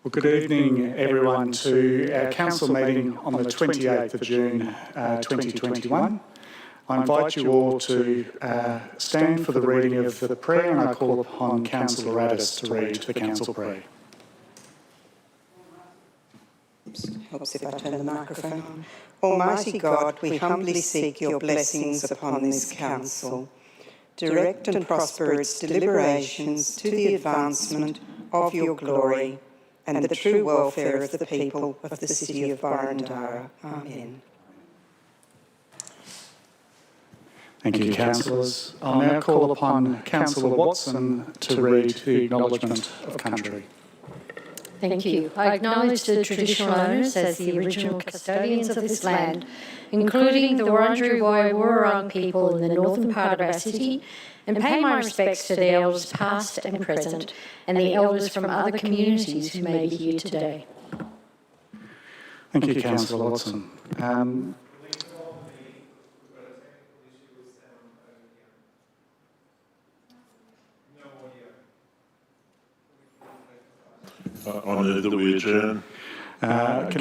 Well, good evening, everyone, to our council meeting on the 28th of June 2021. I invite you all to stand for the reading of the prayer, and I call upon Councillor Addis to read the council prayer. Helps if I turn the microphone on. Almighty God, we humbly seek your blessings upon this council. Direct and prosper its deliberations to the advancement of your glory and the true welfare of the people of the city of Boroondara. Amen. Thank you, councillors. I'll now call upon Councillor Watson to read the acknowledgement of country. Thank you. I acknowledge the traditional owners as the original custodians of this land, including the Wurundjeri Woi-wurrung people in the northern part of our city, and pay my respects to the elders past and present, and the elders from other communities who may be here today. Thank you, Councillor Watson. I move that we adjourn. Can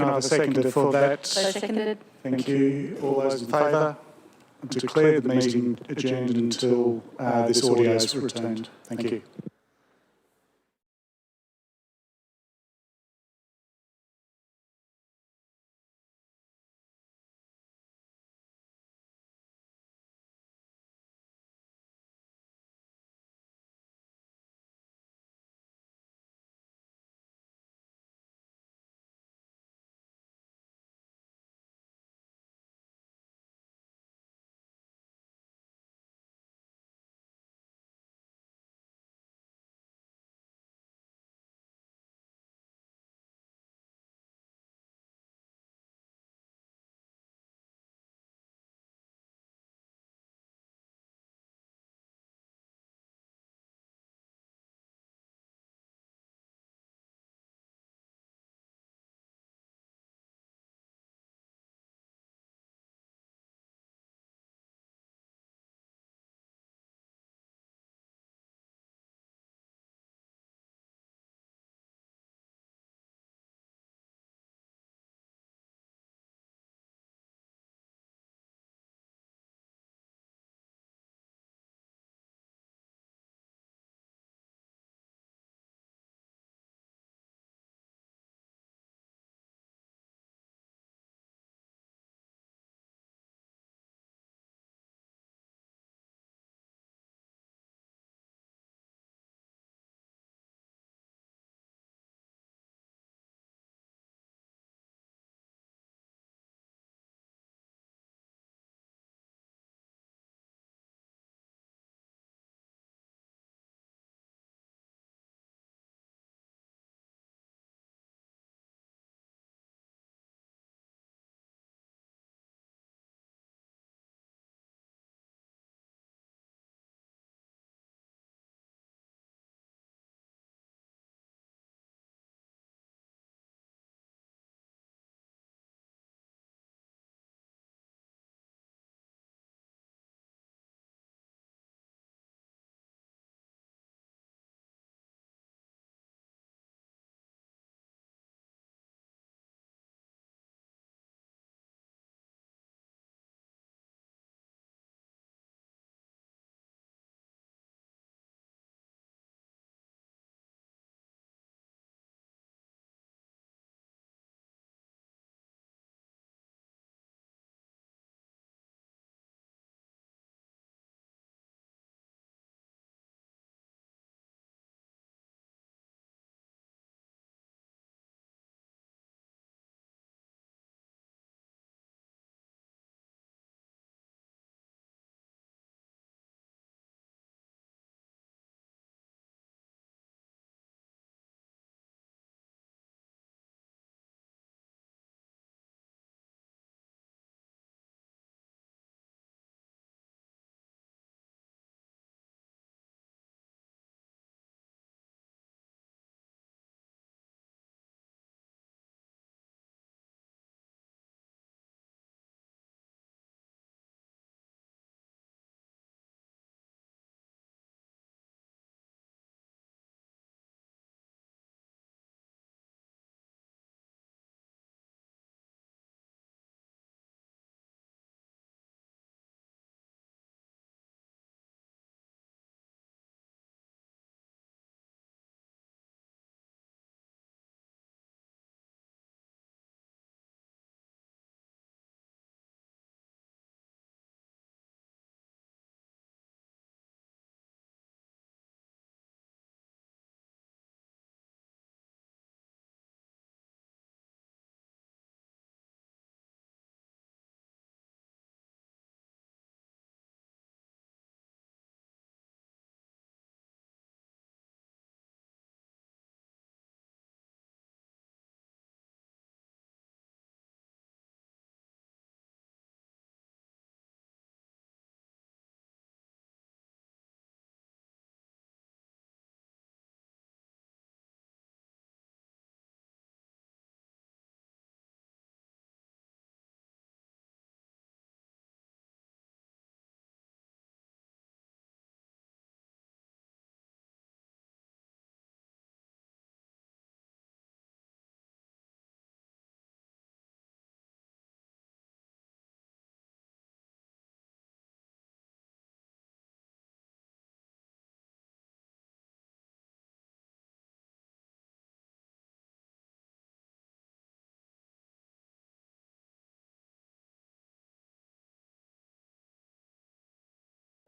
I have a seconder for that? So seconded. Thank you. All those in favour? I declare the meeting adjourned until this audio is returned. Thank you.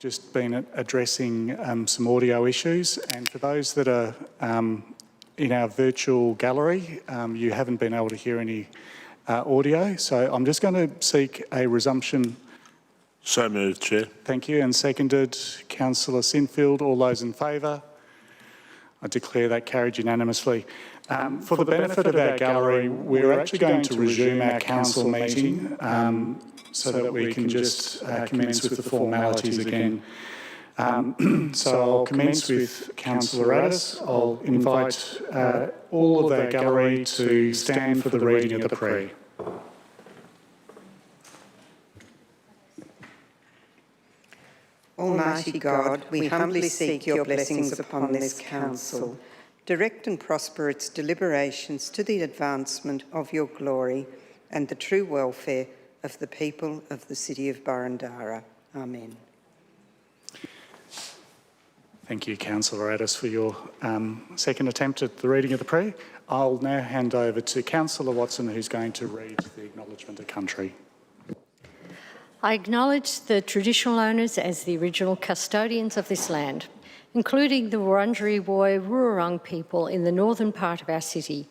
just been addressing some audio issues, and for those that are in our virtual gallery, you haven't been able to hear any audio, so I'm just going to seek a resumption. So moved, Chair. Thank you, and seconded. Councillor Sinfield, all those in favour? I declare that carried unanimously. For the benefit of our gallery, we're actually going to resume our council meeting so that we can just commence with the formalities again. So I'll commence with Councillor Addis. I'll invite all of our gallery to stand for the reading of the prayer. Almighty God, we humbly seek your blessings upon this council. Direct and prosper its deliberations to the advancement of your glory and the true welfare of the people of the city of Burundara. Amen. Thank you, Councillor Addis, for your second attempt at the reading of the prayer. I'll now hand over to Councillor Watson, who's going to read the Acknowledgement of Country. I acknowledge the traditional owners as the original custodians of this land, including the Wurundjeri Woi-wurrung people in the northern part of our city,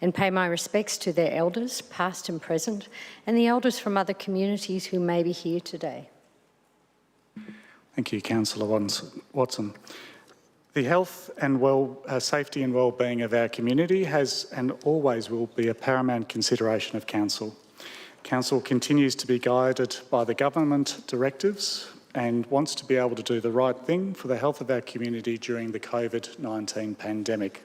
and pay my respects to their elders, past and present, and the elders from other communities who may be here today. Thank you, Councillor Watson. The health and safety and well-being of our community has and always will be a paramount consideration of Council. Council continues to be guided by the government directives and wants to be able to do the right thing for the health of our community during the COVID-19 pandemic.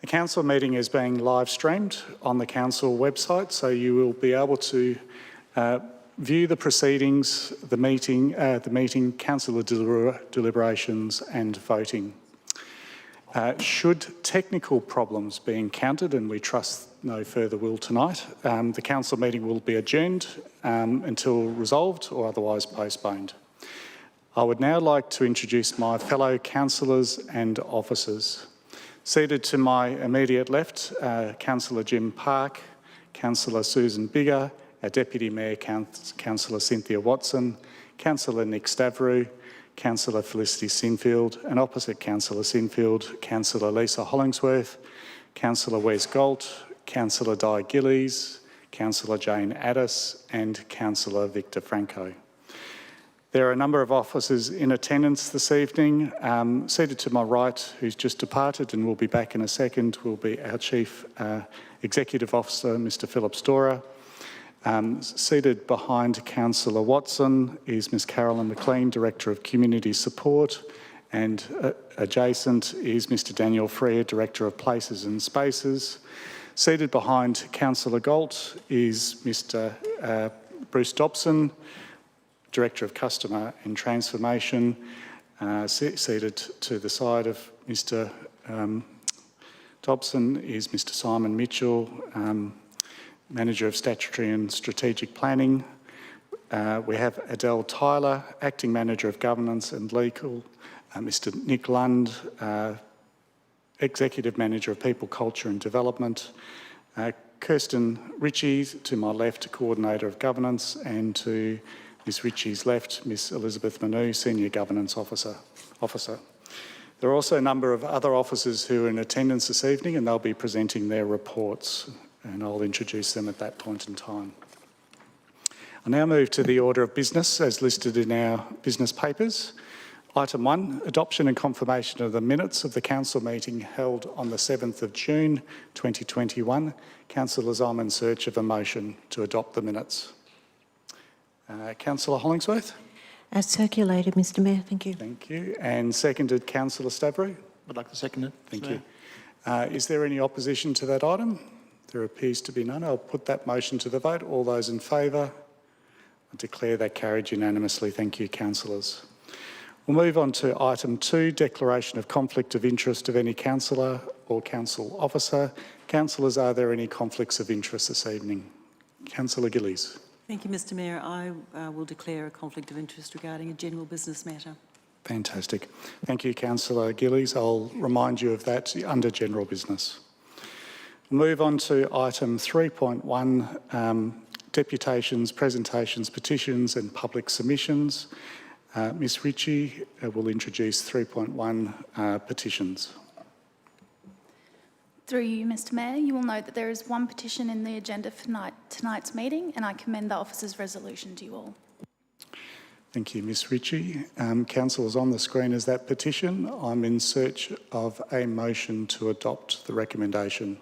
The Council meeting is being live streamed on the Council website, so you will be able to view the proceedings, the meeting, council deliberations and voting. Should technical problems be encountered, and we trust no further will tonight, the council meeting will be adjourned until resolved or otherwise postponed. I would now like to introduce my fellow councillors and officers. Seated to my immediate left, Councillor Jim Park, Councillor Susan Bigger, our Deputy Mayor, Councillor Cynthia Watson, Councillor Nick Stavrou, Councillor Felicity Sinfield, and opposite Councillor Sinfield, Councillor Lisa Hollingsworth, Councillor Wes Galt, Councillor Di Gillies, Councillor Jane Addis, and Councillor Victor Franco. There are a number of officers in attendance this evening. Seated to my right, who's just departed and will be back in a second, will be our Chief Executive Officer, Mr Philip Storer. Seated behind Councillor Watson is Ms Carolyn McLean, Director of Community Support, and adjacent is Mr Daniel Freer, Director of Places and Spaces. Seated behind Councillor Galt is Mr Bruce Dobson, Director of Customer and Transformation. Seated to the side of Mr Dobson is Mr Simon Mitchell, Manager of Statutory and Strategic Planning. We have Adele Tyler, Acting Manager of Governance and Legal. Mr Nick Lund, Executive Manager of People, Culture and Development. Kirsten Ritchie, to my left, Coordinator of Governance, and to Ms Ritchie's left, Ms Elizabeth Manu, Senior Governance Officer. There are also a number of other officers who are in attendance this evening, and they'll be presenting their reports, and I'll introduce them at that point in time. I now move to the order of business as listed in our business papers. Item 1, adoption and confirmation of the minutes of the council meeting held on the 7th of June 2021. Councillors, I'm in search of a motion to adopt the minutes. Councillor Hollingsworth? As circulated, Mr Mayor, thank you. Thank you. And seconded, Councillor Stavrou? I'd like to second it. Thank you. Is there any opposition to that item? There appears to be none. I'll put that motion to the vote. All those in favour? I declare that carried unanimously. Thank you, councillors. We'll move on to item 2, declaration of conflict of interest of any councillor or council officer. Councillors, are there any conflicts of interest this evening? Councillor Gillies. Thank you, Mr Mayor. I will declare a conflict of interest regarding a general business matter. Fantastic. Thank you, Councillor Gillies. I'll remind you of that under general business. We'll move on to item 3.1, deputations, presentations, petitions and public submissions. Ms Ritchie will introduce 3.1 petitions. Through you, Mr Mayor, you will note that there is one petition in the agenda for tonight's meeting, and I commend the officer's resolution to you all. Thank you, Ms Ritchie. Council is on the screen as that petition. I'm in search of a motion to adopt the recommendation.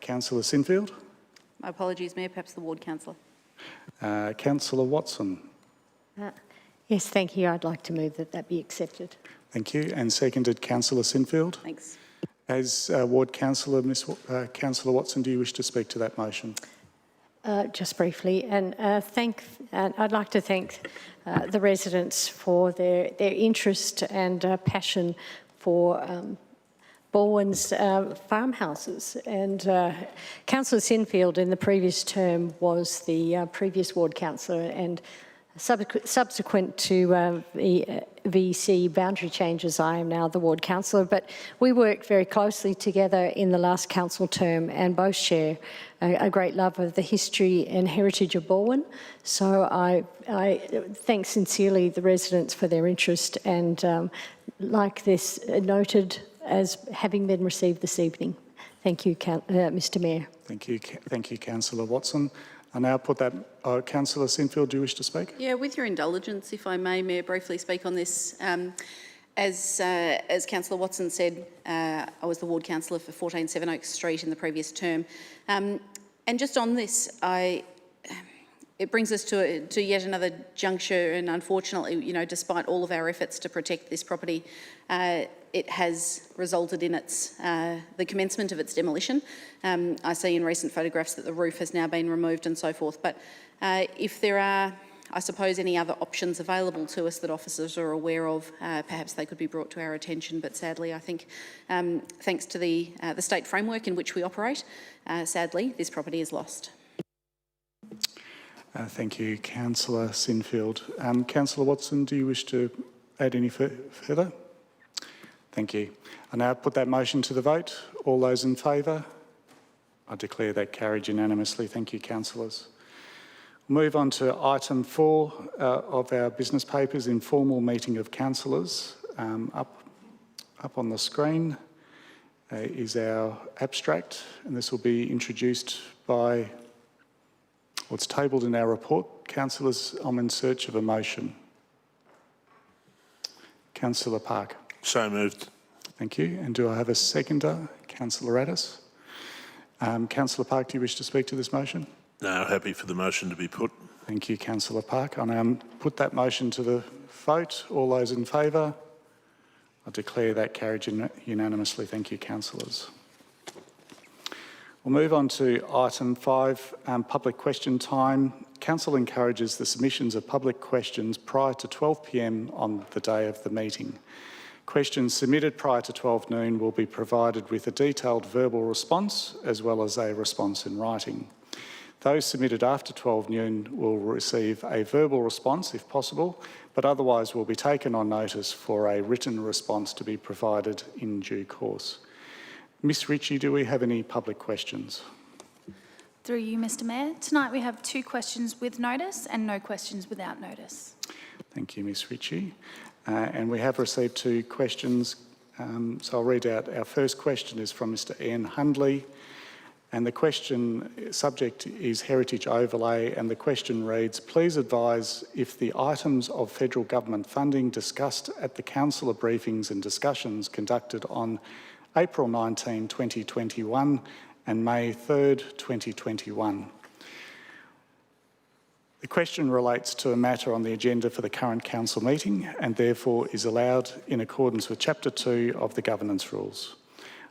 Councillor Sinfield. My apologies, Mayor, perhaps the ward councillor. Councillor Watson. Yes, thank you. I'd like to move that that be accepted. Thank you. And seconded, Councillor Sinfield. Thanks. As ward councillor, Councillor Watson, do you wish to speak to that motion? Just briefly, and I'd like to thank the residents for their interest and passion for Balwyn's farmhouses. And Councillor Sinfield in the previous term was the previous ward councillor, and subsequent to the VC boundary changes, I am now the ward councillor, but we worked very closely together in the last council term and both share a great love of the history and heritage of Balwyn. So I thank sincerely the residents for their interest, and like this noted as having been received this evening. Thank you, Mr Mayor. Thank you, Councillor Watson. I now put that, Councillor Sinfield, do you wish to speak? Yeah, with your indulgence, if I may, Mayor, briefly speak on this. As Councillor Watson said, I was the ward councillor for 14 Sevenoaks Street in the previous term. And just on this, it brings us to yet another juncture, and unfortunately, you know, despite all of our efforts to protect this property, it has resulted in the commencement of its demolition. I see in recent photographs that the roof has now been removed and so forth, but if there are, I suppose, any other options available to us that officers are aware of, perhaps they could be brought to our attention. But sadly, I think, thanks to the state framework in which we operate, sadly, this property is lost. Thank you, Councillor Sinfield. Councillor Watson, do you wish to add any further? Thank you. I now put that motion to the vote. All those in favour? I declare that carried unanimously. Thank you, councillors. We'll move on to item 4 of our business papers, informal meeting of councillors. Up on the screen is our abstract, and this will be introduced by what's tabled in our report. Councillors, I'm in search of a motion. Councillor Park. So moved. Thank you. And do I have a seconder? Councillor Addis. Councillor Park, do you wish to speak to this motion? No, happy for the motion to be put. Thank you, Councillor Park. I now put that motion to the vote. All those in favour? I declare that carried unanimously. Thank you, councillors. We'll move on to item 5, public question time. Council encourages the submissions of public questions prior to 12 p.m. on the day of the meeting. Questions submitted prior to 12 noon will be provided with a detailed verbal response as well as a response in writing. Those submitted after 12 noon will receive a verbal response if possible, but otherwise will be taken on notice for a written response to be provided in due course. Ms Ritchie, do we have any public questions? Through you, Mr Mayor, tonight we have 2 questions with notice and no questions without notice. Thank you, Ms Ritchie. And we have received 2 questions, so I'll read out. Our first question is from Mr Ian Hundley, and the question subject is heritage overlay, and the question reads, please advise if the items of federal government funding discussed at the councillor briefings and discussions conducted on April 19, 2021 and May 3rd, 2021. The question relates to a matter on the agenda for the current council meeting and therefore is allowed in accordance with Chapter 2 of the Governance Rules.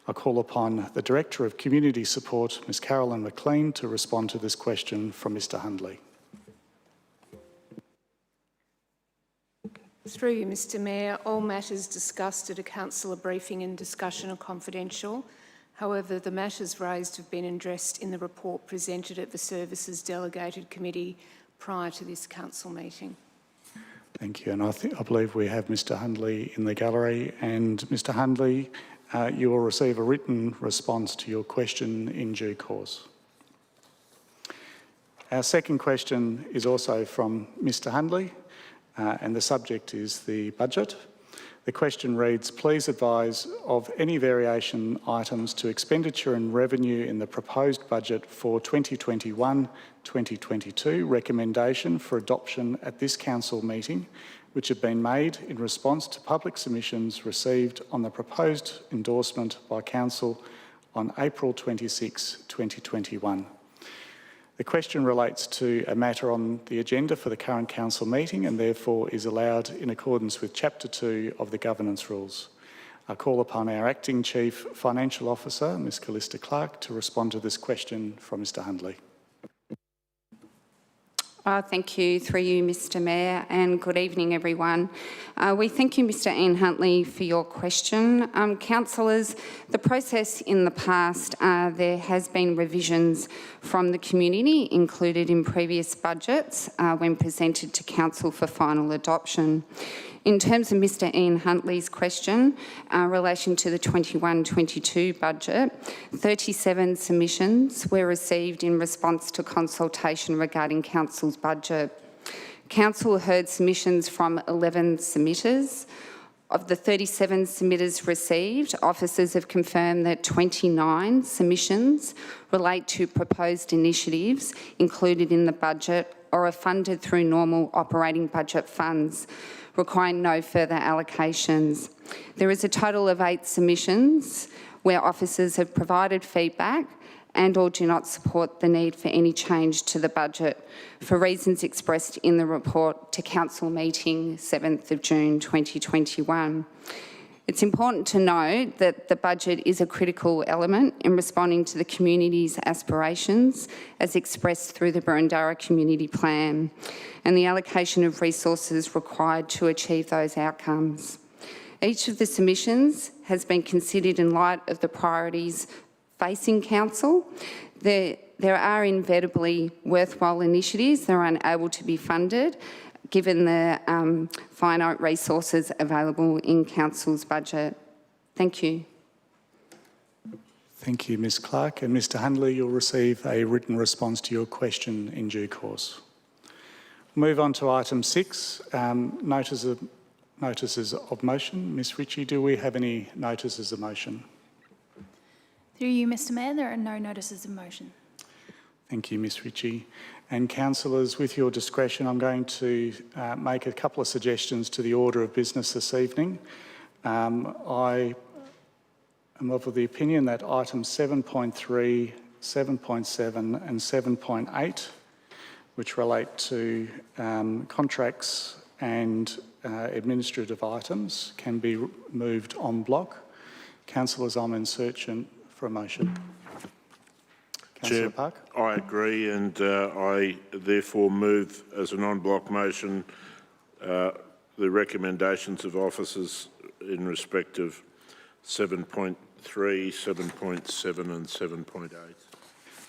I call upon the Director of Community Support, Ms Carolyn McLean, to respond to this question from Mr Hundley. Through you, Mr Mayor, all matters discussed at a councillor briefing and discussion are confidential. However, the matters raised have been addressed in the report presented at the Services Delegated Committee prior to this council meeting. Thank you, and I believe we have Mr Hundley in the gallery. And Mr Hundley, you will receive a written response to your question in due course. Our second question is also from Mr Hundley, and the subject is the budget. The question reads, please advise of any variation items to expenditure and revenue in the proposed budget for 2021-2022, recommendation for adoption at this council meeting, which have been made in response to public submissions received on the proposed endorsement by council on April 26, 2021. The question relates to a matter on the agenda for the current council meeting and therefore is allowed in accordance with Chapter 2 of the Governance Rules. I call upon our Acting Chief Financial Officer, Ms Callista Clark, to respond to this question from Mr Hundley. Thank you, through you, Mr Mayor, and good evening, everyone. We thank you, Mr Ian Huntley, for your question. Councillors, the process in the past, there has been revisions from the community included in previous budgets when presented to Council for final adoption. In terms of Mr Ian Huntley's question in relation to the 21-22 budget, 37 submissions were received in response to consultation regarding Council's budget. Council heard submissions from 11 submitters. Of the 37 submitters received, officers have confirmed that 29 submissions relate to proposed initiatives included in the budget or are funded through normal operating budget funds, requiring no further allocations. There is a total of 8 submissions where officers have provided feedback and or do not support the need for any change to the budget for reasons expressed in the report to Council meeting 7th of June 2021. It's important to note that the budget is a critical element in responding to the community's aspirations as expressed through the Boroondara Community Plan and the allocation of resources required to achieve those outcomes. Each of the submissions has been considered in light of the priorities facing Council. There are inevitably worthwhile initiatives that are unable to be funded given the finite resources available in Council's budget. Thank you. Thank you, Ms Clark. And Mr Hundley, you'll receive a written response to your question in due course. Move on to item 6, notices of motion. Ms Ritchie, do we have any notices of motion? Through you, Mr Mayor, there are no notices of motion. Thank you, Ms Ritchie. And councillors, with your discretion, I'm going to make a couple of suggestions to the order of business this evening. I am of the opinion that items 7.3, 7.7 and 7.8, which relate to contracts and administrative items, can be moved en bloc. Councillors, I'm in search for a motion. Councillor Park? I agree, and I therefore move as an en bloc motion the recommendations of officers in respect of 7.3, 7.7 and 7.8.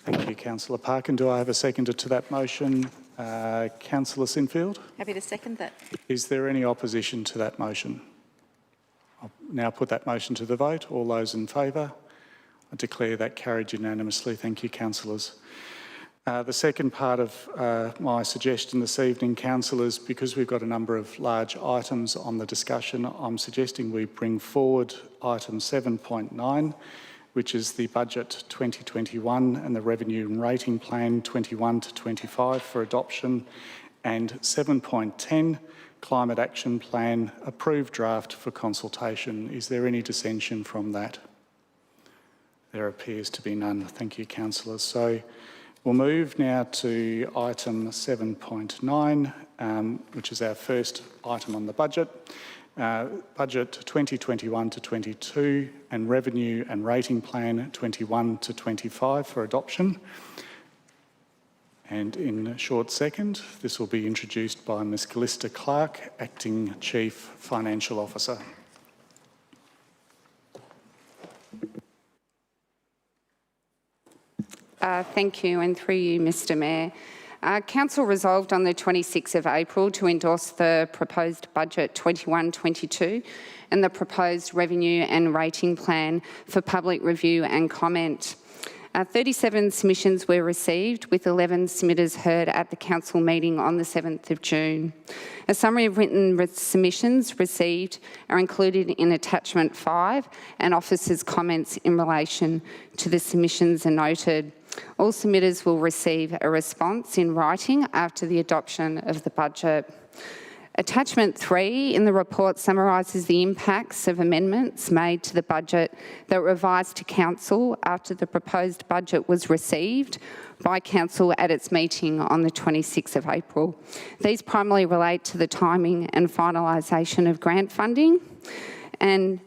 Thank you, Councillor Park. And do I have a seconder to that motion? Councillor Sinfield? Happy to second that. Is there any opposition to that motion? I'll now put that motion to the vote. All those in favour? I declare that carried unanimously. Thank you, councillors. The second part of my suggestion this evening, councillors, because we've got a number of large items on the discussion, I'm suggesting we bring forward item 7.9, which is the budget 2021 and the revenue and rating plan 21 to 25 for adoption, and 7.10, climate action plan, approved draft for consultation. Is there any dissension from that? There appears to be none. Thank you, councillors. So we'll move now to item 7.9, which is our first item on the budget. Budget 2021 to 22 and revenue and rating plan 21 to 25 for adoption. And in a short second, this will be introduced by Ms Callista Clark, Acting Chief Financial Officer. Thank you, and through you, Mr Mayor. Council resolved on the 26th of April to endorse the proposed budget 21-22 and the proposed revenue and rating plan for public review and comment. 37 submissions were received, with 11 submitters heard at the council meeting on the 7th of June. A summary of written submissions received are included in attachment 5, and officers' comments in relation to the submissions are noted. All submitters will receive a response in writing after the adoption of the budget. Attachment 3 in the report summarises the impacts of amendments made to the budget that were revised to Council after the proposed budget was received by Council at its meeting on the 26th of April. These primarily relate to the timing and finalisation of grant funding, and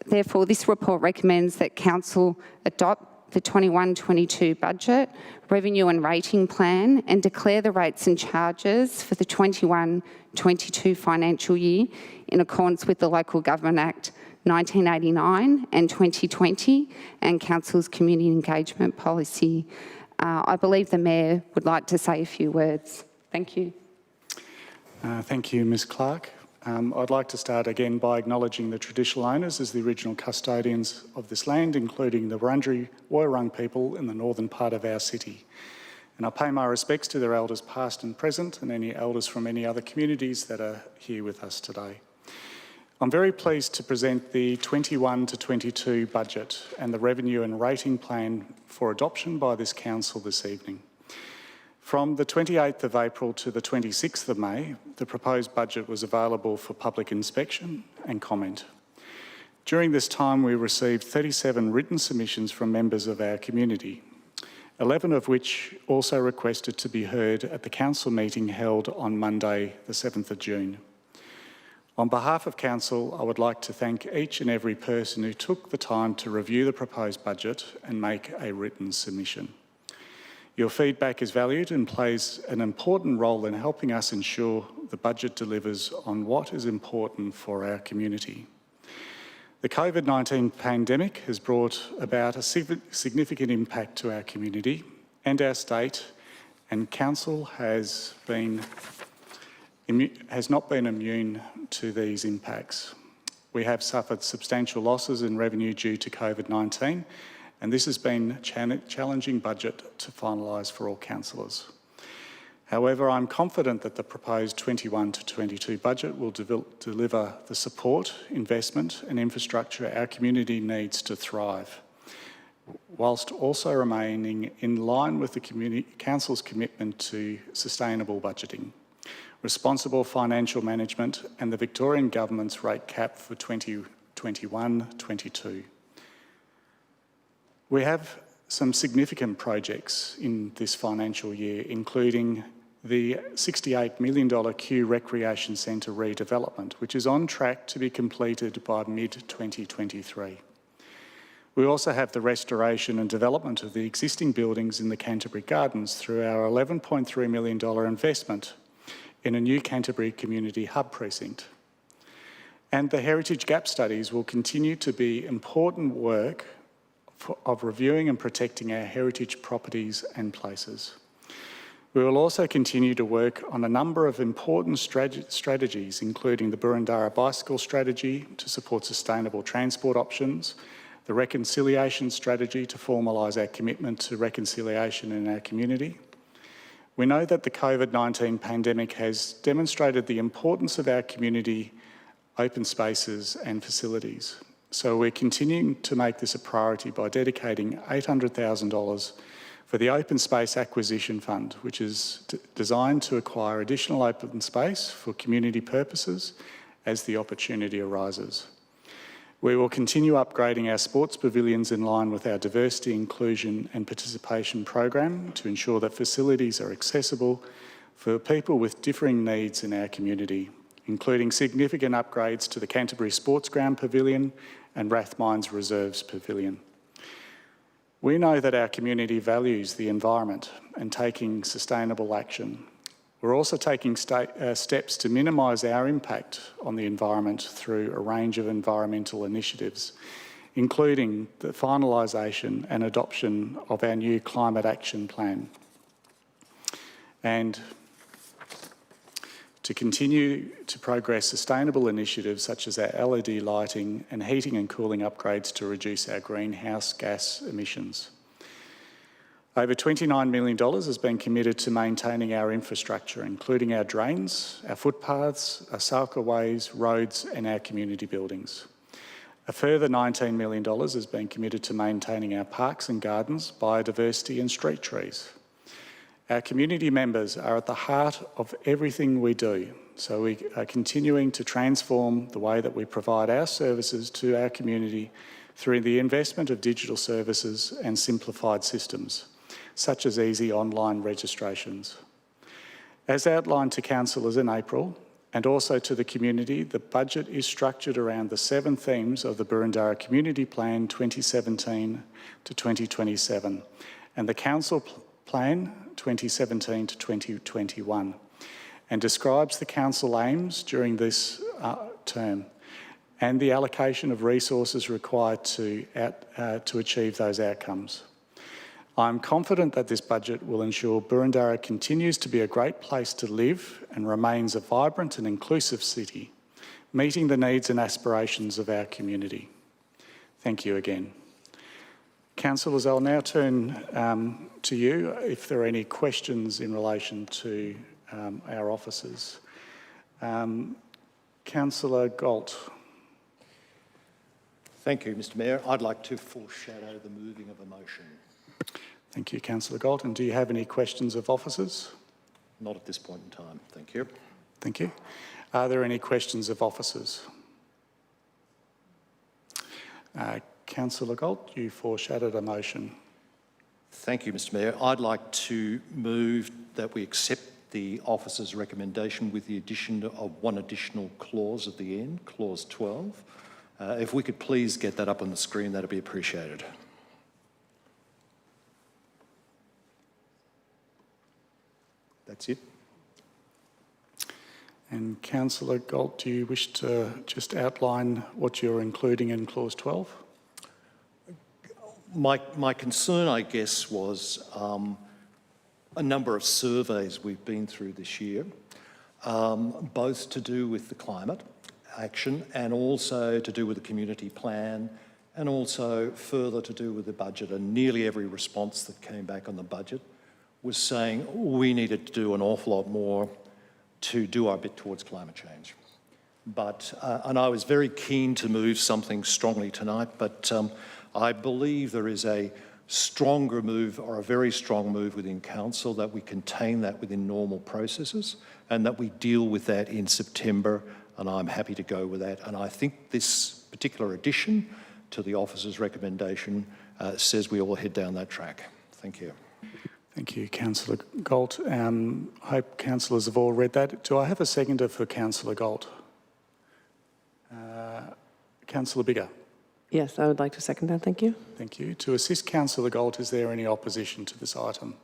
therefore this report recommends that Council adopt the 21-22 budget, revenue and rating plan, and declare the rates and charges for the 21-22 financial year in accordance with the Local Government Act 1989 and 2020 and Council's community engagement policy. I believe the Mayor would like to say a few words. Thank you. Thank you, Ms Clark. I'd like to start again by acknowledging the traditional owners as the original custodians of this land, including the Wurundjeri Woiwurrung people in the northern part of our city. And I pay my respects to their elders past and present, and any elders from any other communities that are here with us today. I'm very pleased to present the 21-22 budget and the revenue and rating plan for adoption by this council this evening. From the 28th of April to the 26th of May, the proposed budget was available for public inspection and comment. During this time, we received 37 written submissions from members of our community, 11 of which also requested to be heard at the council meeting held on Monday, the 7th of June. On behalf of Council, I would like to thank each and every person who took the time to review the proposed budget and make a written submission. Your feedback is valued and plays an important role in helping us ensure the budget delivers on what is important for our community. The COVID-19 pandemic has brought about a significant impact to our community and our state, and Council has not been immune to these impacts. We have suffered substantial losses in revenue due to COVID-19, and this has been a challenging budget to finalise for all councillors. However, I'm confident that the proposed 21-22 budget will deliver the support, investment and infrastructure our community needs to thrive, whilst also remaining in line with the Council's commitment to sustainable budgeting, responsible financial management and the Victorian Government's rate cap for 2021-22. We have some significant projects in this financial year, including the $68 million Kew Recreation Centre redevelopment, which is on track to be completed by mid-2023. We also have the restoration and development of the existing buildings in the Canterbury Gardens through our $11.3 million investment in a new Canterbury Community Hub precinct. And the Heritage Gap Studies will continue to be important work of reviewing and protecting our heritage properties and places. We will also continue to work on a number of important strategies, including the Burundara Bicycle Strategy to support sustainable transport options, the Reconciliation Strategy to formalise our commitment to reconciliation in our community. We know that the COVID-19 pandemic has demonstrated the importance of our community open spaces and facilities. So we're continuing to make this a priority by dedicating $800,000 for the Open Space Acquisition Fund, which is designed to acquire additional open space for community purposes as the opportunity arises. We will continue upgrading our sports pavilions in line with our diversity, inclusion and participation program to ensure that facilities are accessible for people with differing needs in our community, including significant upgrades to the Canterbury Sports Ground Pavilion and Rathmines Reserves Pavilion. We know that our community values the environment and taking sustainable action. We're also taking steps to minimise our impact on the environment through a range of environmental initiatives, including the finalisation and adoption of our new Climate Action Plan. And to continue to progress sustainable initiatives such as our LED lighting and heating and cooling upgrades to reduce our greenhouse gas emissions. Over $29 million has been committed to maintaining our infrastructure, including our drains, our footpaths, our cycleways, roads and our community buildings. A further $19 million has been committed to maintaining our parks and gardens, biodiversity and street trees. Our community members are at the heart of everything we do, so we are continuing to transform the way that we provide our services to our community through the investment of digital services and simplified systems, such as easy online registrations. As outlined to councillors in April, and also to the community, the budget is structured around the 7 themes of the Boroondara Community Plan 2017 to 2027 and the Council Plan 2017 to 2021, and describes the council aims during this term and the allocation of resources required to achieve those outcomes. I'm confident that this budget will ensure Boroondara continues to be a great place to live and remains a vibrant and inclusive city, meeting the needs and aspirations of our community. Thank you again. Councillors, I'll now turn to you if there are any questions in relation to our officers. Councillor Galt. Thank you, Mr Mayor. I'd like to foreshadow the moving of a motion. Thank you, Councillor Galt. And do you have any questions of officers? Not at this point in time. Thank you. Thank you. Are there any questions of officers? Councillor Galt, you foreshadowed a motion. Thank you, Mr Mayor. I'd like to move that we accept the officer's recommendation with the addition of one additional clause at the end, clause 12. If we could please get that up on the screen, that'd be appreciated. That's it. And Councillor Galt, do you wish to just outline what you're including in clause 12? My concern, I guess, was a number of surveys we've been through this year, both to do with the climate action and also to do with the community plan and also further to do with the budget. And nearly every response that came back on the budget was saying we needed to do an awful lot more to do our bit towards climate change. And I was very keen to move something strongly tonight, but I believe there is a stronger move or a very strong move within council that we contain that within normal processes and that we deal with that in September, and I'm happy to go with that. And I think this particular addition to the officer's recommendation says we all head down that track. Thank you. Thank you, Councillor Galt. I hope councillors have all read that. Do I have a seconder for Councillor Galt? Councillor Biggar. Yes, I would like to second that. Thank you. Thank you. To assist Councillor Galt, is there any opposition to this item?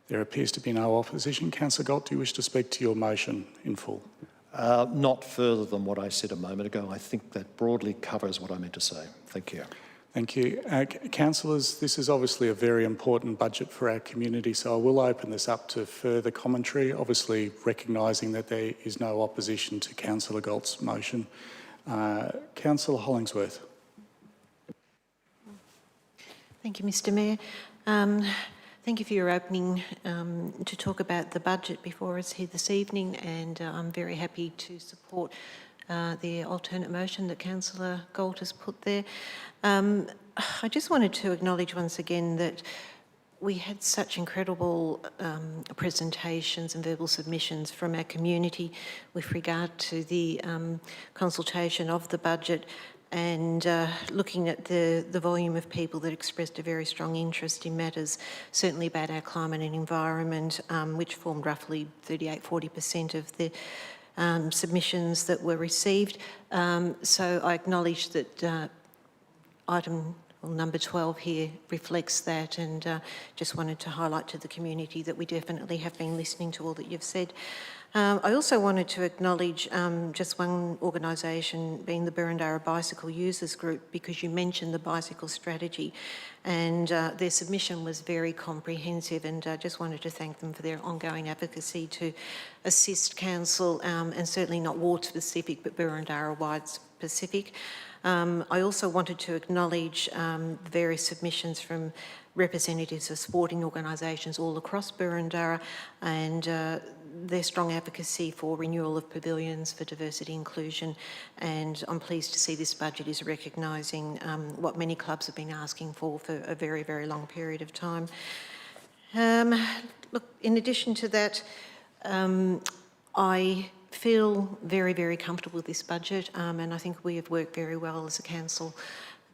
There appears to be no opposition. Councillor Galt, do you wish to speak to your motion in full? Not further than what I said a moment ago. I think that broadly covers what I meant to say. Thank you. Thank you. Councillors, this is obviously a very important budget for our community, so I will open this up to further commentary, obviously recognising that there is no opposition to Councillor Galt's motion. Councillor Hollingsworth. Thank you, Mr Mayor. Thank you for your opening to talk about the budget before us here this evening, and I'm very happy to support the alternate motion that Councillor Galt has put there. I just wanted to acknowledge once again that we had such incredible presentations and verbal submissions from our community with regard to the consultation of the budget, and looking at the volume of people that expressed a very strong interest in matters certainly about our climate and environment, which formed roughly 38–40% of the submissions that were received. So I acknowledge that number 12 here reflects that, and just wanted to highlight to the community that we definitely have been listening to all that you've said. I also wanted to acknowledge just one organisation, being the Boroondara Bicycle Users Group, because you mentioned the bicycle strategy, and their submission was very comprehensive, and I just wanted to thank them for their ongoing advocacy to assist council, and certainly not ward specific but Boroondara wide specific. I also wanted to acknowledge the various submissions from representatives of sporting organisations all across Boroondara and their strong advocacy for renewal of pavilions for diversity inclusion, and I'm pleased to see this budget is recognising what many clubs have been asking for a very, very long period of time. Look, in addition to that, I feel very, very comfortable with this budget, and I think we have worked very well as a council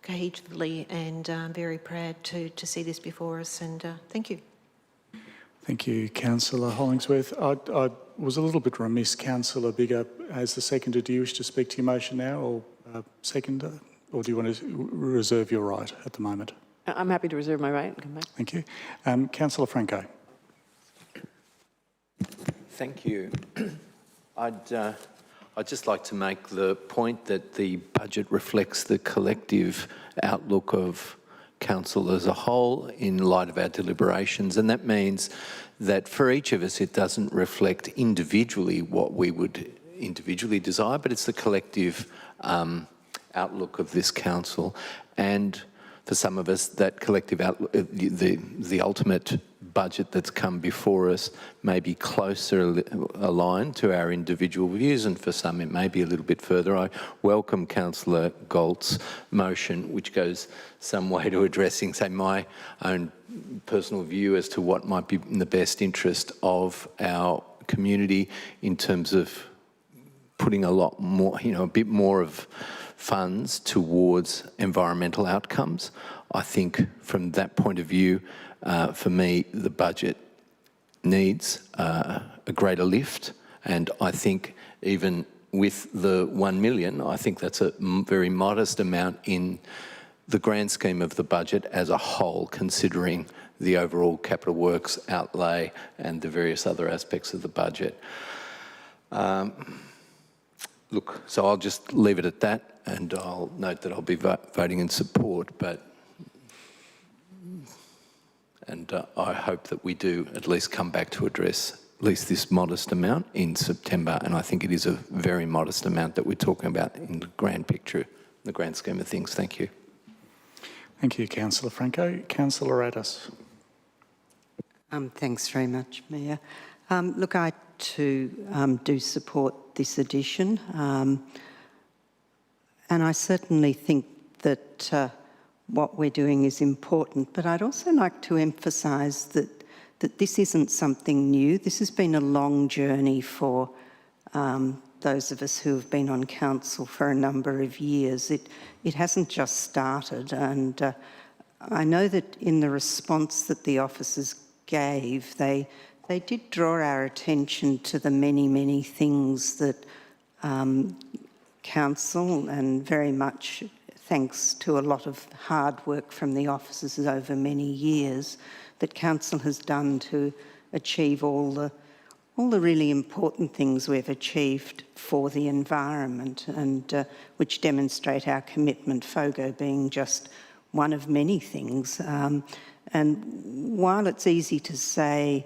cohesively, and I'm very proud to see this before us, and thank you. Thank you, Councillor Hollingsworth. I was a little bit remiss, Councillor Biggar, as the seconder. Do you wish to speak to your motion now, or seconder, or do you want to reserve your right at the moment? I'm happy to reserve my right and come back. Thank you. Councillor Franco. Thank you. I'd just like to make the point that the budget reflects the collective outlook of council as a whole in light of our deliberations, and that means that for each of us it doesn't reflect individually what we would individually desire, but it's the collective outlook of this council. And for some of us, that collective outlook, the ultimate budget that's come before us may be closer aligned to our individual views, and for some it may be a little bit further. I welcome Councillor Galt's motion, which goes some way to addressing, say, my own personal view as to what might be in the best interest of our community in terms of putting a lot more, a bit more of funds towards environmental outcomes. I think from that point of view, for me, the budget needs a greater lift, and I think even with the 1 million, I think that's a very modest amount in the grand scheme of the budget as a whole, considering the overall capital works outlay and the various other aspects of the budget. Look, so I'll just leave it at that, and I'll note that I'll be voting in support, and I hope that we do at least come back to address at least this modest amount in September, and I think it is a very modest amount that we're talking about in the grand picture, the grand scheme of things. Thank you. Thank you, Councillor Franco. Councillor Addis. Thanks very much, Mayor. Look, I too do support this addition, and I certainly think that what we're doing is important, but I'd also like to emphasise that this isn't something new. This has been a long journey for those of us who have been on council for a number of years. It hasn't just started, and I know that in the response that the officers gave, they did draw our attention to the many, many things that council, and very much thanks to a lot of hard work from the officers over many years, that council has done to achieve all the really important things we've achieved for the environment, and which demonstrate our commitment, FOGO being just one of many things. And while it's easy to say,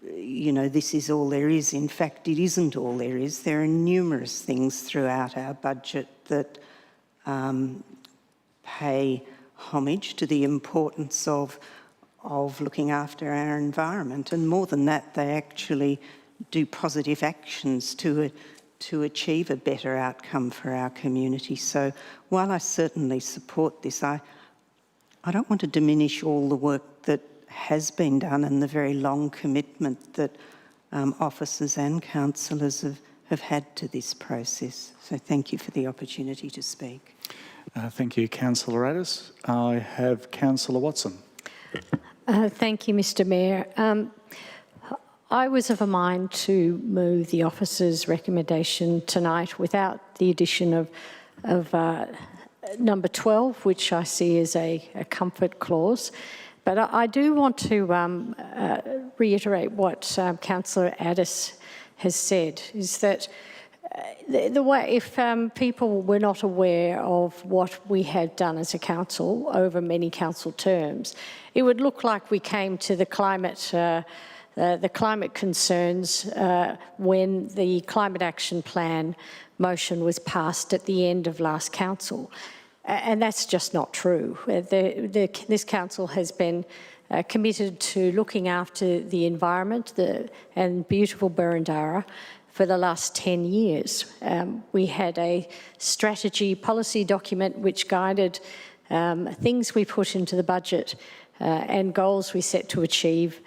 this is all there is, in fact, it isn't all there is. There are numerous things throughout our budget that pay homage to the importance of looking after our environment. And more than that, they actually do positive actions to achieve a better outcome for our community. So while I certainly support this, I don't want to diminish all the work that has been done and the very long commitment that officers and councillors have had to this process. So thank you for the opportunity to speak. Thank you, Councillor Addis. I have Councillor Watson. Thank you, Mr Mayor. I was of a mind to move the officer's recommendation tonight without the addition of number 12, which I see as a comfort clause. But I do want to reiterate what Councillor Addis has said, is that the way, if people were not aware of what we had done as a council over many council terms, it would look like we came to the climate the climate concerns when the Climate Action Plan motion was passed at the end of last council. And that's just not true. This council has been committed to looking after the environment and beautiful Boroondara for the last 10 years. We had a strategy policy document which guided things we put into the budget and goals we set to achieve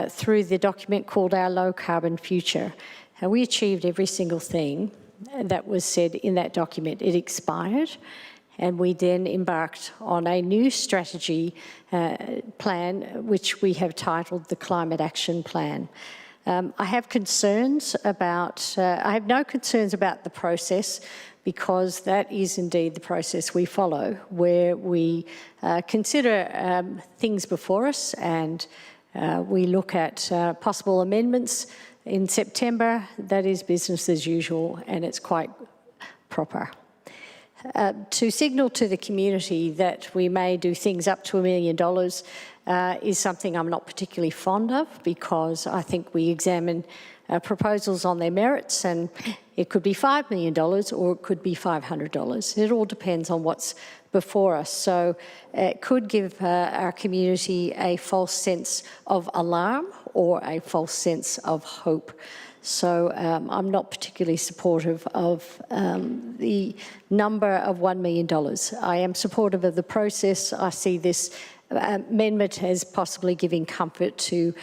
through the document called Our Low Carbon Future. We achieved every single thing that was said in that document. It expired, and we then embarked on a new strategy plan, which we have titled the Climate Action Plan. I have concerns about, I have no concerns about the process, because that is indeed the process we follow, where we consider things before us and we look at possible amendments. In September, that is business as usual, and it's quite proper. To signal to the community that we may do things up to $1 million is something I'm not particularly fond of, because I think we examine proposals on their merits, and it could be $5 million or it could be $500. It all depends on what's before us. So it could give our community a false sense of alarm or a false sense of hope. So I'm not particularly supportive of the number of $1 million. I am supportive of the process. I see this amendment as possibly giving comfort to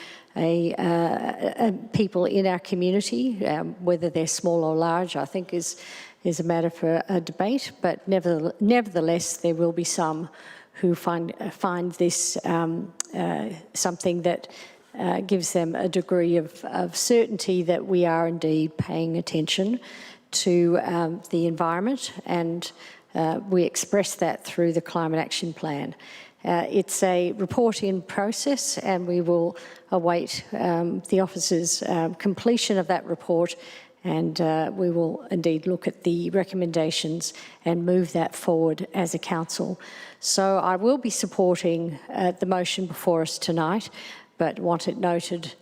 people in our community, whether they're small or large, I think is a matter for a debate. But nevertheless, there will be some who find this something that gives them a degree of certainty that we are indeed paying attention to the environment, and we express that through the Climate Action Plan. It's a reporting process, and we will await the officer's completion of that report, and we will indeed look at the recommendations and move that forward as a council. So I will be supporting the motion before us tonight, but want it noted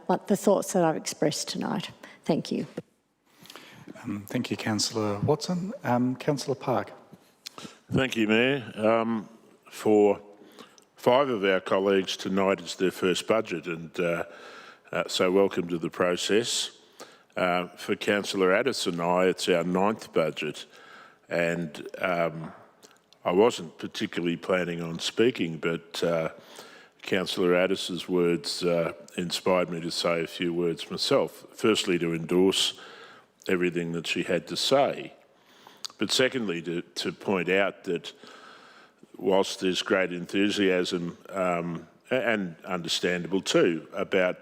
what the thoughts that I've expressed tonight. Thank you. Thank you, Councillor Watson. Councillor Park. Thank you, Mayor. For 5 of our colleagues, tonight is their first budget, and so welcome to the process. For Councillor Addis and I, it's our 9th budget, and I wasn't particularly planning on speaking, but Councillor Addis's words inspired me to say a few words myself. Firstly, to endorse everything that she had to say, but secondly, to point out that whilst there's great enthusiasm, and understandable too, about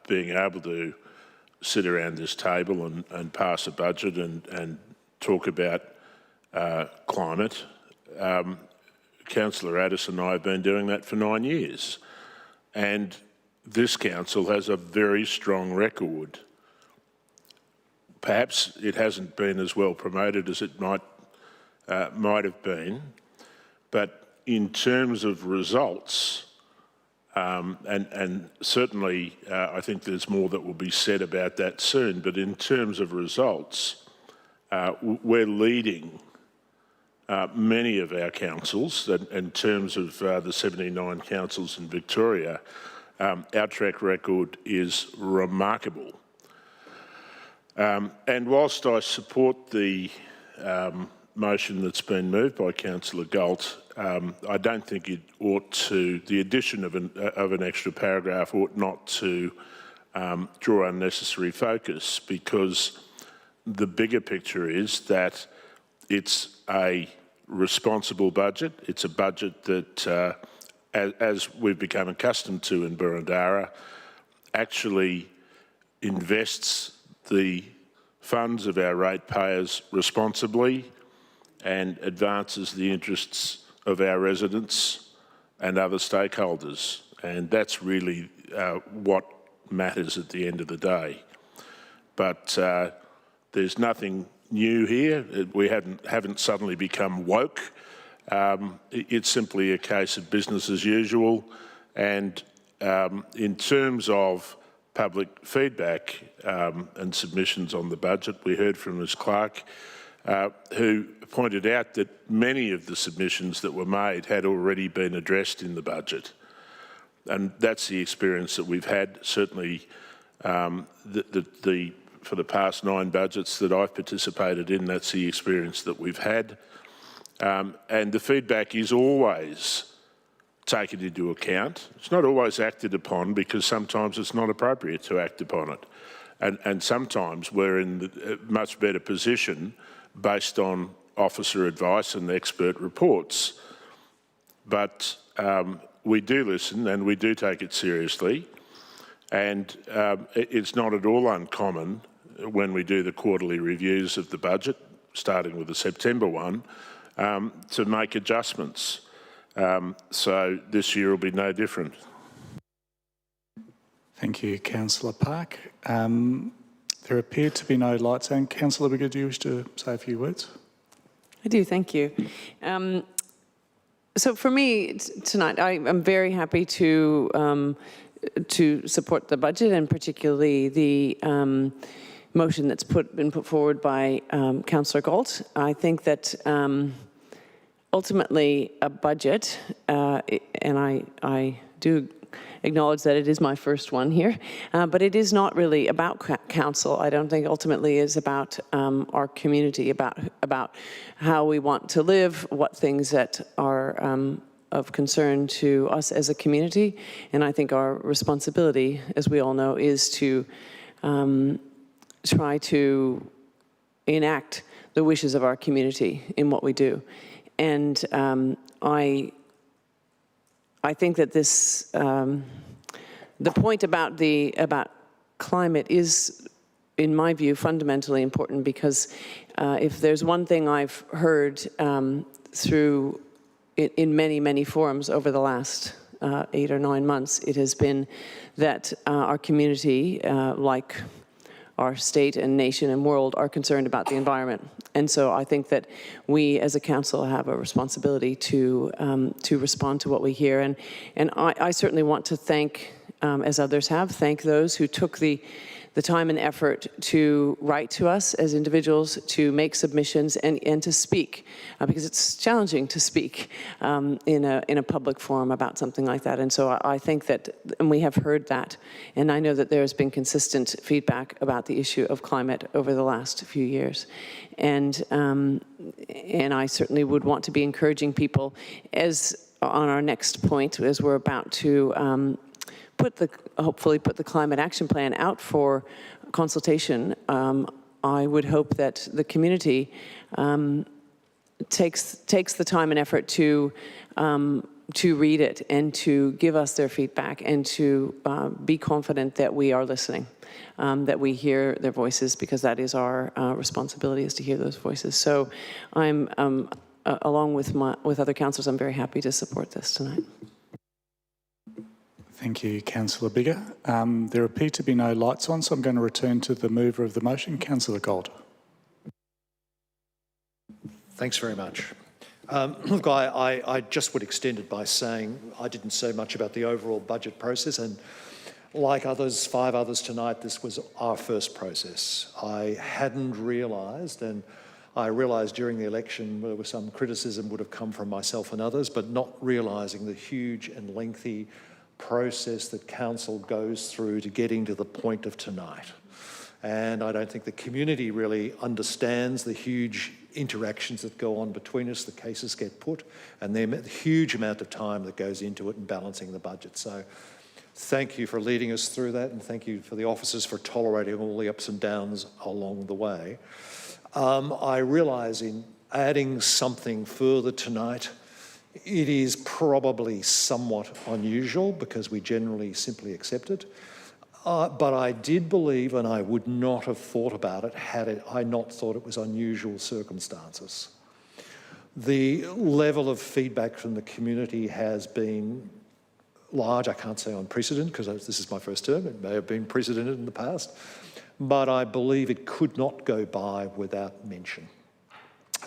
being able to sit around this table and pass a budget and talk about climate, Councillor Addis and I have been doing that for 9 years. And this council has a very strong record. Perhaps it hasn't been as well promoted as it might have been, but in terms of results, and certainly I think there's more that will be said about that soon, but in terms of results, we're leading many of our councils. In terms of the 79 councils in Victoria, our track record is remarkable. And whilst I support the motion that's been moved by Councillor Galt, I don't think it ought to, the addition of an extra paragraph ought not to draw unnecessary focus, because the bigger picture is that it's a responsible budget. It's a budget that, as we've become accustomed to in Boroondara, actually invests the funds of our ratepayers responsibly and advances the interests of our residents and other stakeholders. And that's really what matters at the end of the day. But there's nothing new here. We haven't suddenly become woke. It's simply a case of business as usual. And in terms of public feedback and submissions on the budget, we heard from Ms Clark, who pointed out that many of the submissions that were made had already been addressed in the budget. And that's the experience that we've had, certainly for the past 9 budgets that I've participated in, that's the experience that we've had. And the feedback is always taken into account. It's not always acted upon because sometimes it's not appropriate to act upon it. And sometimes we're in a much better position based on officer advice and expert reports. But we do listen and we do take it seriously. And it's not at all uncommon when we do the quarterly reviews of the budget, starting with the September one, to make adjustments. So this year will be no different. Thank you, Councillor Park. There appear to be no lights on. Councillor Biggar, do you wish to say a few words? I do, thank you. So for me tonight, I'm very happy to support the budget and particularly the motion that's been put forward by Councillor Galt. I think that ultimately a budget, and I do acknowledge that it is my first one here, but it is not really about council. I don't think ultimately is about our community, about how we want to live, what things that are of concern to us as a community. And I think our responsibility, as we all know, is to try to enact the wishes of our community in what we do. And I think that this, the point about climate is, in my view, fundamentally important because if there's one thing I've heard through in many, many forums over the last 8 or 9 months, it has been that our community, like our state and nation and world, are concerned about the environment. And so I think that we as a council have a responsibility to respond to what we hear. And I certainly want to thank, as others have, thank those who took the time and effort to write to us as individuals, to make submissions and to speak, because it's challenging to speak in a public forum about something like that. And so I think that, and we have heard that, and I know that there has been consistent feedback about the issue of climate over the last few years. And I certainly would want to be encouraging people, as on our next point, as we're about to hopefully put the Climate Action Plan out for consultation. I would hope that the community takes the time and effort to read it and to give us their feedback and to be confident that we are listening, that we hear their voices, because that is our responsibility, is to hear those voices. So I'm, along with other councillors, I'm very happy to support this tonight. Thank you, Councillor Biggar. There appear to be no lights on, so I'm going to return to the mover of the motion, Councillor Gold. Thanks very much. Look, I just would extend it by saying I didn't say much about the overall budget process, and like others, 5 others tonight, this was our first process. I hadn't realised, and I realised during the election there was some criticism would have come from myself and others, but not realising the huge and lengthy process that council goes through to getting to the point of tonight. And I don't think the community really understands the huge interactions that go on between us, the cases get put, and the huge amount of time that goes into it and balancing the budget. So thank you for leading us through that, and thank you for the officers for tolerating all the ups and downs along the way. I realise in adding something further tonight, it is probably somewhat unusual because we generally simply accept it. But I did believe, and I would not have thought about it had I not thought it was unusual circumstances. The level of feedback from the community has been large. I can't say unprecedented because this is my first term. It may have been precedented in the past, but I believe it could not go by without mention.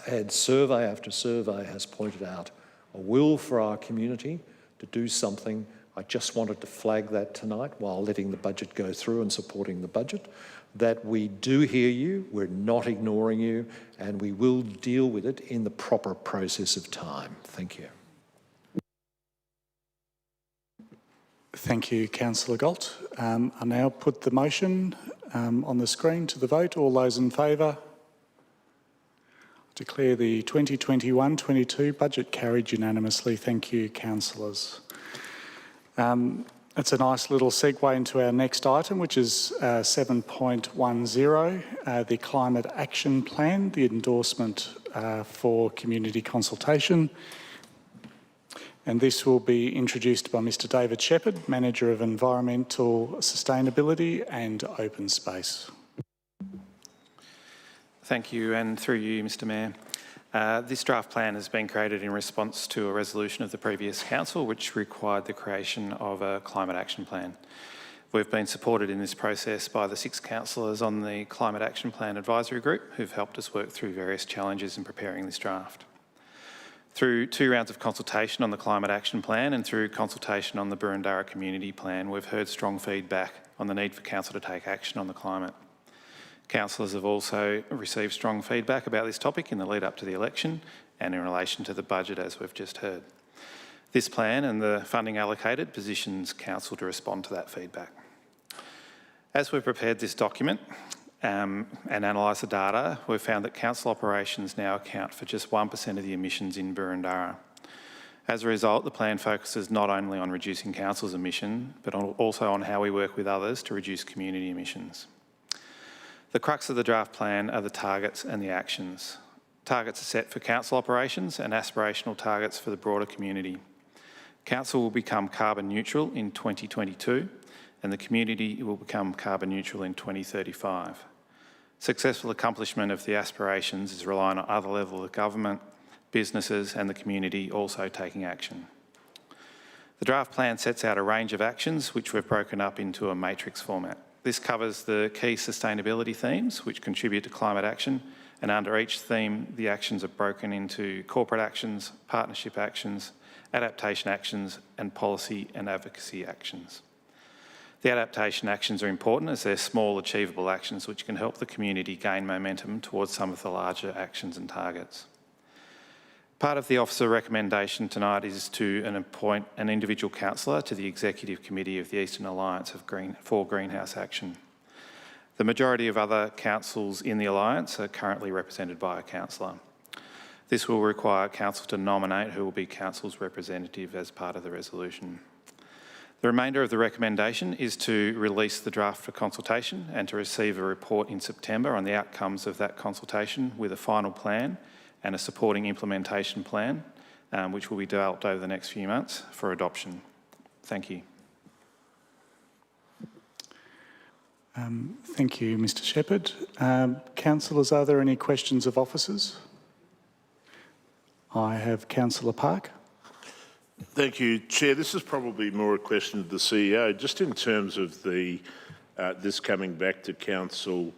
And survey after survey has pointed out a will for our community to do something. I just wanted to flag that tonight while letting the budget go through and supporting the budget, that we do hear you, we're not ignoring you, and we will deal with it in the proper process of time. Thank you. Thank you, Councillor Galt. I now put the motion on the screen to the vote. All those in favour? Declare the 2021-22 budget carried unanimously. Thank you, councillors. It's a nice little segue into our next item, which is 7.10, the Climate Action Plan, the endorsement for community consultation. And this will be introduced by Mr David Shepherd, Manager of Environmental Sustainability and Open Space. Thank you, and through you, Mr Mayor. This draft plan has been created in response to a resolution of the previous council which required the creation of a climate action plan. We've been supported in this process by the 6 councillors on the Climate Action Plan Advisory Group who've helped us work through various challenges in preparing this draft. Through 2 rounds of consultation on the Climate Action Plan and through consultation on the Burundara Community Plan, we've heard strong feedback on the need for council to take action on the climate. Councillors have also received strong feedback about this topic in the lead up to the election and in relation to the budget, as we've just heard. This plan and the funding allocated positions council to respond to that feedback. As we've prepared this document and analysed the data, we've found that council operations now account for just 1% of the emissions in Burundara. As a result, the plan focuses not only on reducing council's emission, but also on how we work with others to reduce community emissions. The crux of the draft plan are the targets and the actions. Targets are set for council operations and aspirational targets for the broader community. Council will become carbon neutral in 2022 and the community will become carbon neutral in 2035. Successful accomplishment of the aspirations is reliant on other levels of government, businesses and the community also taking action. The draft plan sets out a range of actions which we've broken up into a matrix format. This covers the key sustainability themes which contribute to climate action, and under each theme the actions are broken into corporate actions, partnership actions, adaptation actions and policy and advocacy actions. The adaptation actions are important as they're small achievable actions which can help the community gain momentum towards some of the larger actions and targets. Part of the officer recommendation tonight is to appoint an individual councillor to the Executive Committee of the Eastern Alliance for Greenhouse Action. The majority of other councils in the Alliance are currently represented by a councillor. This will require council to nominate who will be council's representative as part of the resolution. The remainder of the recommendation is to release the draft for consultation and to receive a report in September on the outcomes of that consultation with a final plan and a supporting implementation plan, which will be developed over the next few months for adoption. Thank you. Thank you, Mr Shepherd. Councillors, are there any questions of officers? I have Councillor Park. Thank you, Chair. This is probably more a question of the CEO. Just in terms of the this coming back to Council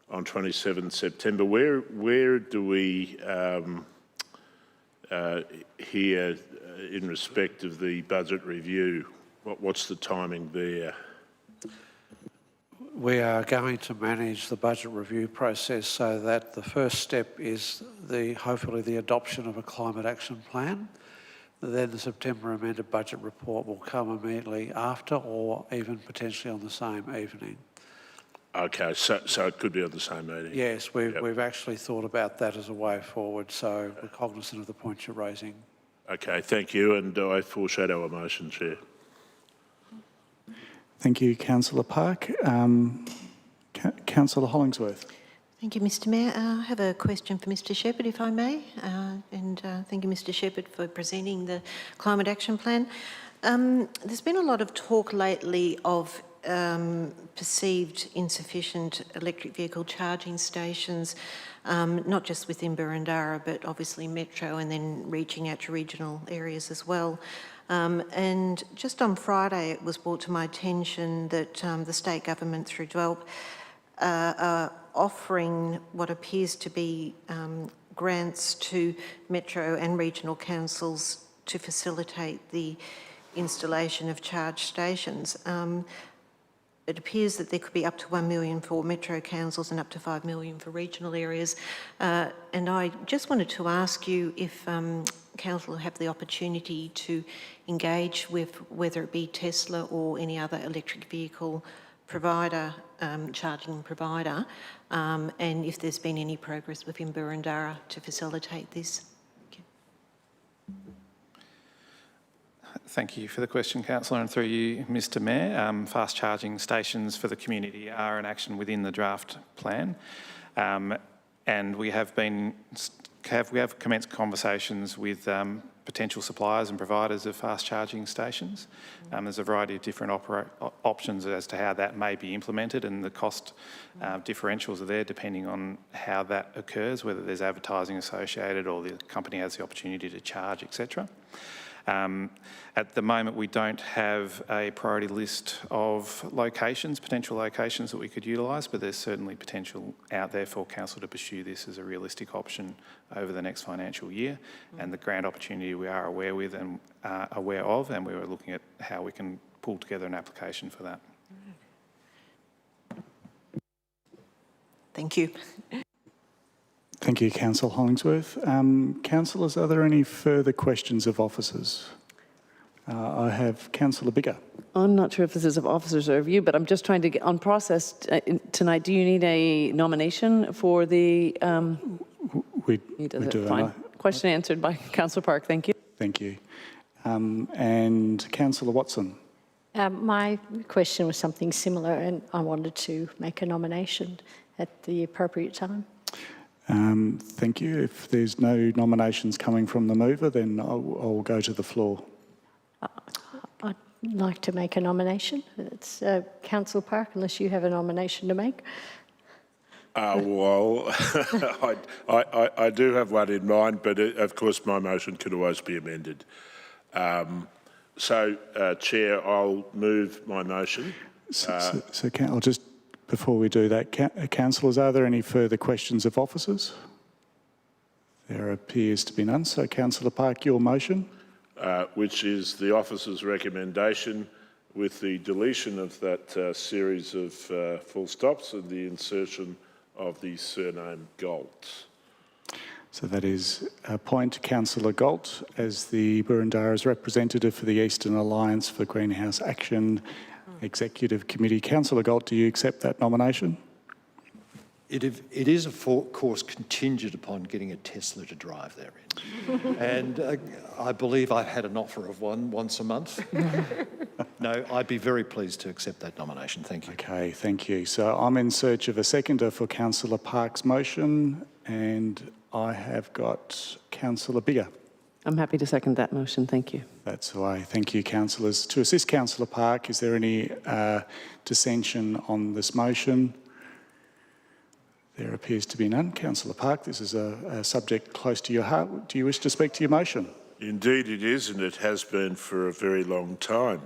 on 27 September, where do we hear in respect of the budget review? What's the timing there? We are going to manage the budget review process so that the first step is hopefully the adoption of a climate action plan. Then the September amended budget report will come immediately after or even potentially on the same evening. Okay, so it could be on the same meeting? Yes, we've actually thought about that as a way forward, so we're cognizant of the points you're raising. Okay, thank you, and I foreshadow a motion, Chair. Thank you, Councillor Park. Councillor Hollingsworth. Thank you, Mr Mayor. I have a question for Mr Shepherd, if I may. Thank you, Mr Shepherd, for presenting the Climate Action Plan. There's been a lot of talk lately of perceived insufficient electric vehicle charging stations, not just within Burundara, but obviously Metro and then reaching out to regional areas as well. And just on Friday, it was brought to my attention that the state government, through Develop, are offering what appears to be grants to Metro and regional councils to facilitate the installation of charge stations. It appears that there could be up to 1 million for metro councils and up to 5 million for regional areas. And I just wanted to ask you if council will have the opportunity to engage with whether it be Tesla or any other electric vehicle provider, charging provider, and if there's been any progress within Boroondara to facilitate this. Thank you for the question, Councillor, and through you, Mr Mayor. Fast charging stations for the community are an action within the draft plan, and we have commenced conversations with potential suppliers and providers of fast charging stations. There's a variety of different options as to how that may be implemented, and the cost differentials are there depending on how that occurs, whether there's advertising associated or the company has the opportunity to charge, etc. At the moment, we don't have a priority list of locations, potential locations that we could utilise, but there's certainly potential out there for council to pursue this as a realistic option over the next financial year. And the grant opportunity we are aware of, and we were looking at how we can pull together an application for that. Thank you. Thank you, Councillor Hollingsworth. Councillors, are there any further questions of officers? I have Councillor Biggar. I'm not sure if this is of officers or of you, but I'm just trying to get on process tonight. Do you need a nomination for the... We do. Fine. Question answered by Councillor Park. Thank you. Thank you. And Councillor Watson. My question was something similar, and I wanted to make a nomination at the appropriate time. Thank you. If there's no nominations coming from the mover, then I'll go to the floor. I'd like to make a nomination. It's Councillor Park, unless you have a nomination to make. Well, I do have one in mind, but of course my motion can always be amended. Chair, I'll move my motion. I'll just, before we do that, councillors, are there any further questions of officers? There appears to be none. So, Councillor Park, your motion? Which is the officer's recommendation with the deletion of that series of full stops and the insertion of the surname Galt. So that is appoint Councillor Galt as the Boroondara's representative for the Eastern Alliance for Greenhouse Action Executive Committee. Councillor Galt, do you accept that nomination? It is, of course, contingent upon getting a Tesla to drive therein. And I believe I've had an offer of one once a month. No, I'd be very pleased to accept that nomination. Thank you. Okay, thank you. So I'm in search of a seconder for Councillor Park's motion, and I have got Councillor Biggar. I'm happy to second that motion. Thank you. That's the way. Thank you, councillors. To assist Councillor Park, is there any dissension on this motion? There appears to be none. Councillor Park, this is a subject close to your heart. Do you wish to speak to your motion? Indeed it is, and it has been for a very long time.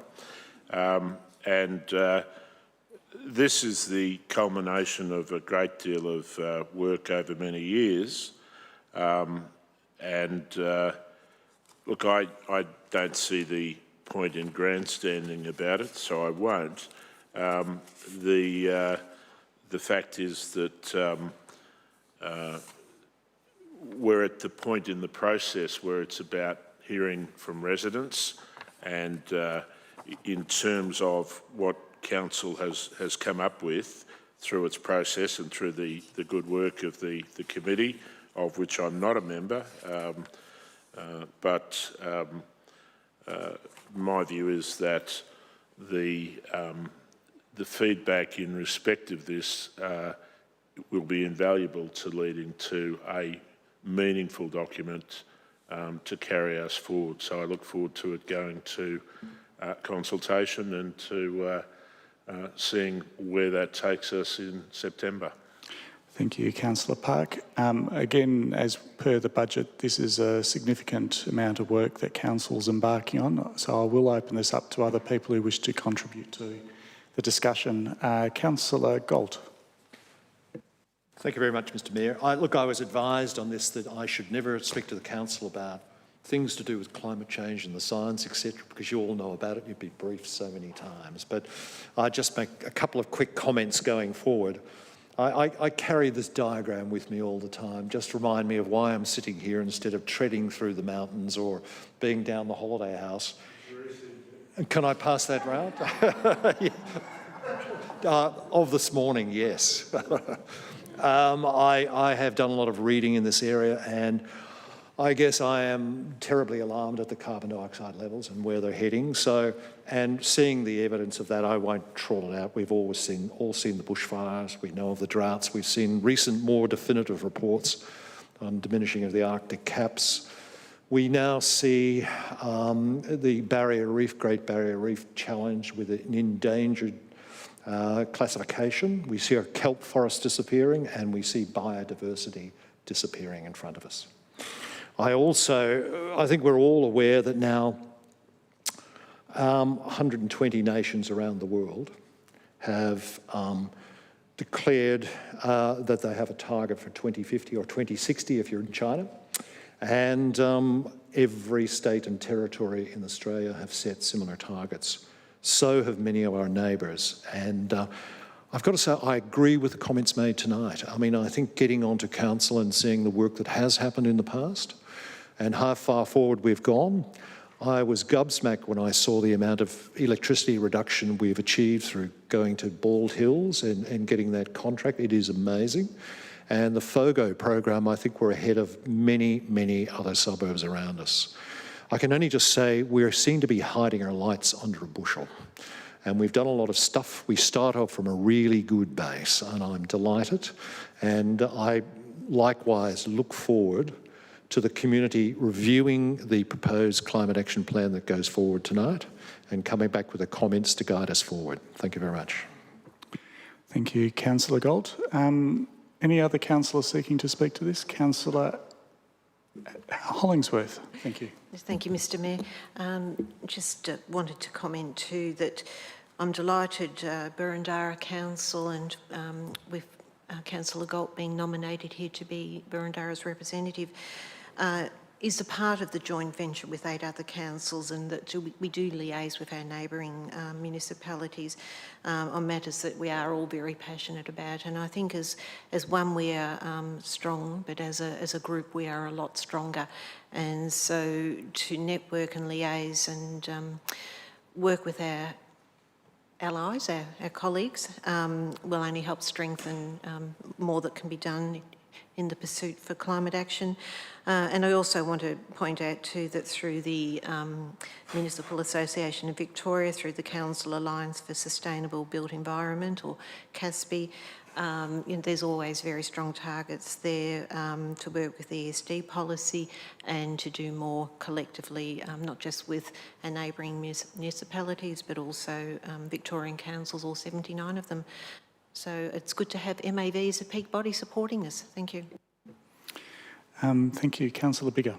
This is the culmination of a great deal of work over many years. Look, I don't see the point in grandstanding about it, so I won't. The fact is that we're at the point in the process where it's about hearing from residents, and in terms of what council has come up with through its process and through the good work of the committee, of which I'm not a member, but my view is that the feedback in respect of this will be invaluable to leading to a meaningful document to carry us forward. So I look forward to it going to consultation and to seeing where that takes us in September. Thank you, Councillor Park. Again, as per the budget, this is a significant amount of work that Council's embarking on, so I will open this up to other people who wish to contribute to the discussion. Councillor Galt. Thank you very much, Mr Mayor. I was advised on this that I should never speak to the council about things to do with climate change and the science, etc., because you all know about it, you've been briefed so many times. But I just make a couple of quick comments going forward. I carry this diagram with me all the time, just to remind me of why I'm sitting here instead of treading through the mountains or being down the holiday house. Can I pass that round? Of this morning, yes. I have done a lot of reading in this area, and I guess I am terribly alarmed at the carbon dioxide levels and where they're heading. So, and seeing the evidence of that, I won't trawl it out. We've all seen the bushfires. We know of the droughts. We've seen recent, more definitive reports on diminishing of the Arctic caps. We now see the Great Barrier Reef challenge with an endangered classification. We see our kelp forest disappearing, and we see biodiversity disappearing in front of us. I think we're all aware that now 120 nations around the world have declared that they have a target for 2050 or 2060 if you're in China. And every state and territory in Australia have set similar targets. So have many of our neighbours. And I've got to say, I agree with the comments made tonight. I mean, I think getting onto council and seeing the work that has happened in the past and how far forward we've gone, I was gobsmacked when I saw the amount of electricity reduction we've achieved through going to Bald Hills and getting that contract. It is amazing. And the FOGO program, I think we're ahead of many, many other suburbs around us. I can only just say we seem to be hiding our lights under a bushel. And we've done a lot of stuff. We start off from a really good base, and I'm delighted. And I likewise look forward to the community reviewing the proposed climate action plan that goes forward tonight and coming back with the comments to guide us forward. Thank you very much. Thank you, Councillor Galt. Any other councillors seeking to speak to this? Councillor Hollingsworth. Thank you. Thank you, Mr Mayor. Just wanted to comment too that I'm delighted Burundara Council and with Councillor Galt being nominated here to be Burundara's representative is a part of the joint venture with 8 other councils, and that we do liaise with our neighbouring municipalities on matters that we are all very passionate about. And I think as one we are strong, but as a group we are a lot stronger. And so to network and liaise and work with our allies, our colleagues, will only help strengthen more that can be done in the pursuit for climate action. And I also want to point out too that through the Municipal Association of Victoria, through the Council Alliance for Sustainable Built Environment, or CASBE, there's always very strong targets there to work with ESD policy and to do more collectively, not just with our neighbouring municipalities, but also Victorian councils, all 79 of them. So it's good to have MAV as a peak body supporting us. Thank you. Thank you. Councillor Biggar.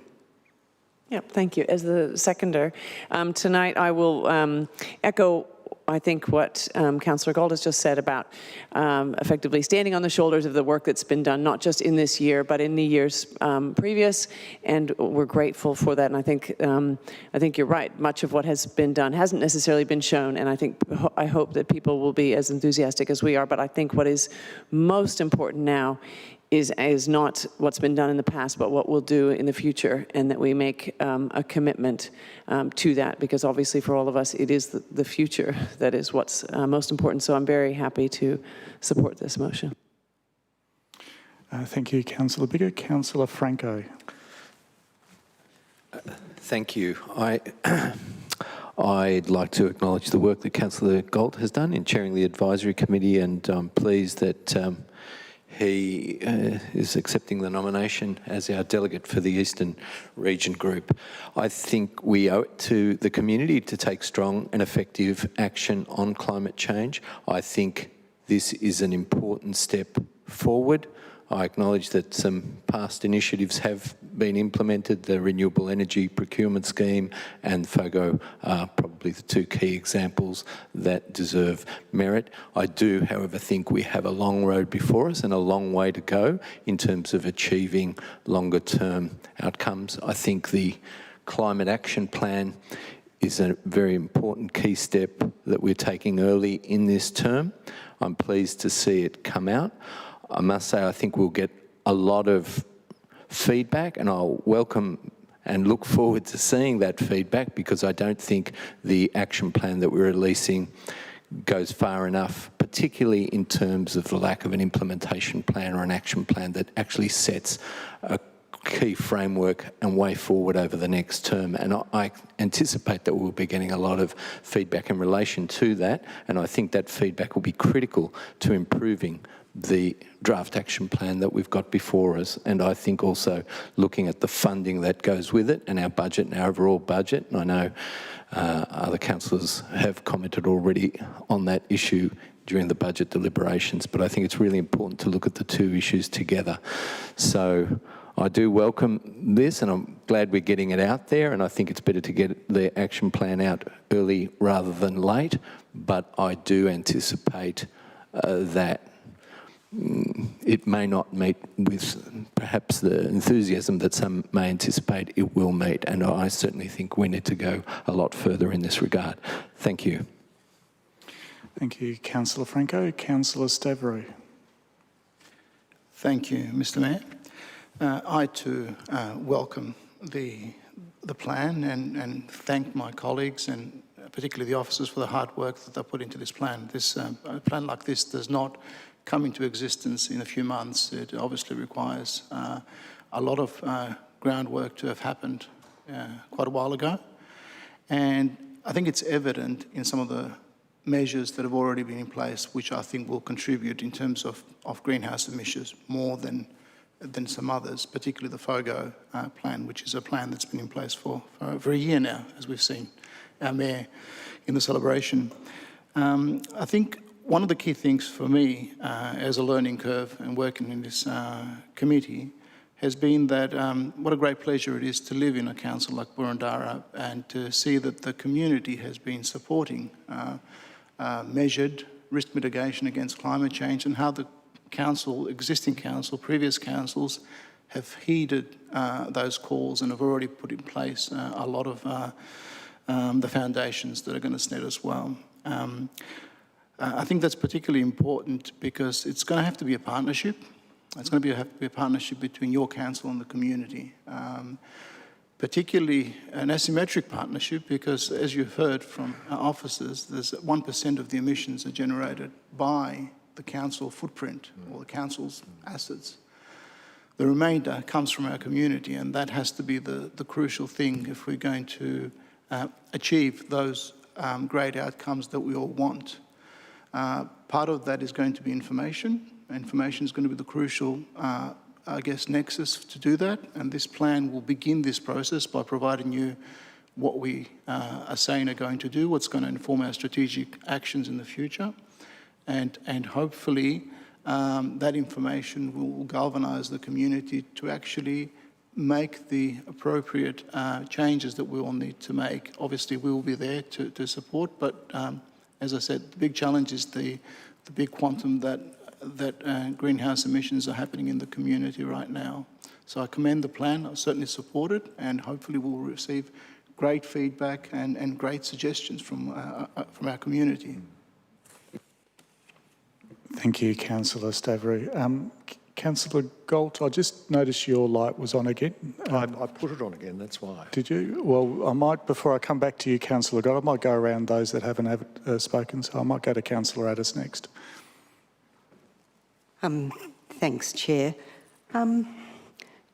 Yep, thank you. As the seconder, tonight I will echo, I think, what Councillor Galt has just said about effectively standing on the shoulders of the work that's been done, not just in this year, but in the years previous, and we're grateful for that. And I think you're right. Much of what has been done hasn't necessarily been shown, and I hope that people will be as enthusiastic as we are. But I think what is most important now is not what's been done in the past, but what we'll do in the future, and that we make a commitment to that, because obviously for all of us, it is the future that is what's most important. So I'm very happy to support this motion. Thank you, Councillor Biggar. Councillor Franco. Thank you. I'd like to acknowledge the work that Councillor Galt has done in chairing the advisory committee, and I'm pleased that he is accepting the nomination as our delegate for the Eastern Region Group. I think we owe it to the community to take strong and effective action on climate change. I think this is an important step forward. I acknowledge that some past initiatives have been implemented. The Renewable Energy Procurement Scheme and FOGO are probably the 2 key examples that deserve merit. I do, however, think we have a long road before us and a long way to go in terms of achieving longer term outcomes. I think the climate action plan is a very important key step that we're taking early in this term. I'm pleased to see it come out. I must say I think we'll get a lot of feedback, and I'll welcome and look forward to seeing that feedback, because I don't think the action plan that we're releasing goes far enough, particularly in terms of the lack of an implementation plan or an action plan that actually sets a key framework and way forward over the next term. And I anticipate that we'll be getting a lot of feedback in relation to that, and I think that feedback will be critical to improving the draft action plan that we've got before us. And I think also looking at the funding that goes with it and our budget and our overall budget. And I know other councillors have commented already on that issue during the budget deliberations, but I think it's really important to look at the two issues together. So I do welcome this, and I'm glad we're getting it out there, and I think it's better to get the action plan out early rather than late, but I do anticipate that it may not meet with perhaps the enthusiasm that some may anticipate it will meet, and I certainly think we need to go a lot further in this regard. Thank you. Thank you, Councillor Franco. Councillor Stavrou. Thank you, Mr. Mayor. I too welcome the plan and thank my colleagues and particularly the officers for the hard work that they put into this plan. A plan like this does not come into existence in a few months. It obviously requires a lot of groundwork to have happened quite a while ago. And I think it's evident in some of the measures that have already been in place, which I think will contribute in terms of greenhouse emissions more than some others, particularly the FOGO plan, which is a plan that's been in place for over a year now, as we've seen our Mayor in the celebration. I think one of the key things for me as a learning curve and working in this committee has been that what a great pleasure it is to live in a council like Boroondara and to see that the community has been supporting measured risk mitigation against climate change, and how the council, existing council, previous councils have heeded those calls and have already put in place a lot of the foundations that are going to set us well. I think that's particularly important because it's going to have to be a partnership. It's going to have to be a partnership between your council and the community, particularly an asymmetric partnership because, as you've heard from our officers, there's 1% of the emissions are generated by the council footprint or the council's assets. The remainder comes from our community, and that has to be the crucial thing if we're going to achieve those great outcomes that we all want. Part of that is going to be information. Information is going to be the crucial, nexus to do that. And this plan will begin this process by providing you what we are saying are going to do, what's going to inform our strategic actions in the future. And hopefully that information will galvanise the community to actually make the appropriate changes that we all need to make. Obviously, we will be there to support, but as I said, the big challenge is the big quantum that greenhouse emissions are happening in the community right now. So I commend the plan, I certainly support it, and hopefully we'll receive great feedback and great suggestions from our community. Thank you, Councillor Stavrou. Councillor Galt, I just noticed your light was on again. I put it on again, that's why. Did you? Well, I might, before I come back to you, Councillor Galt, I might go around those that haven't spoken, so I might go to Councillor Addis next. Thanks, Chair. I'm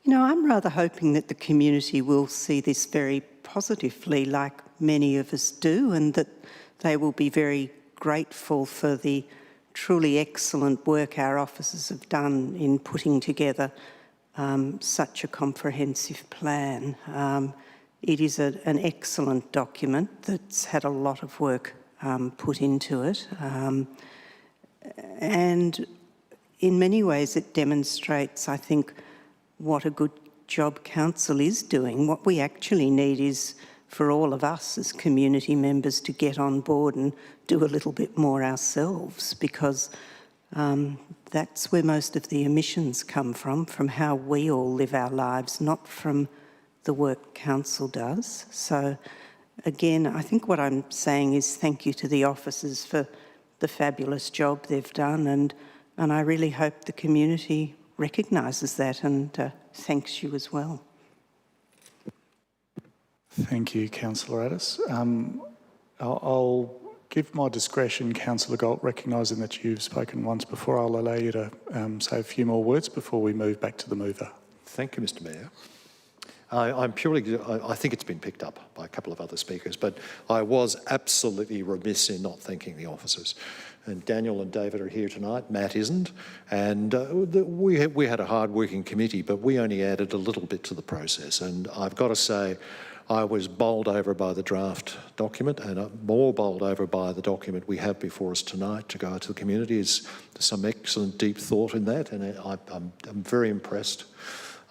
rather hoping that the community will see this very positively, like many of us do, and that they will be very grateful for the truly excellent work our officers have done in putting together such a comprehensive plan. It is an excellent document that's had a lot of work put into it. And in many ways it demonstrates, I think, what a good job council is doing. What we actually need is for all of us as community members to get on board and do a little bit more ourselves, because that's where most of the emissions come from how we all live our lives, not from the work council does. So again, I think what I'm saying is thank you to the officers for the fabulous job they've done, and I really hope the community recognises that and thanks you as well. Thank you, Councillor Addis. I'll give my discretion, Councillor Galt, recognising that you've spoken once before. I'll allow you to say a few more words before we move back to the mover. Thank you, Mr Mayor. I think it's been picked up by a couple of other speakers, but I was absolutely remiss in not thanking the officers. And Daniel and David are here tonight, Matt isn't, and we had a hard-working committee, but we only added a little bit to the process. And I've got to say, I was bowled over by the draft document, and more bowled over by the document we have before us tonight to go to the community. There's some excellent deep thought in that, and I'm very impressed.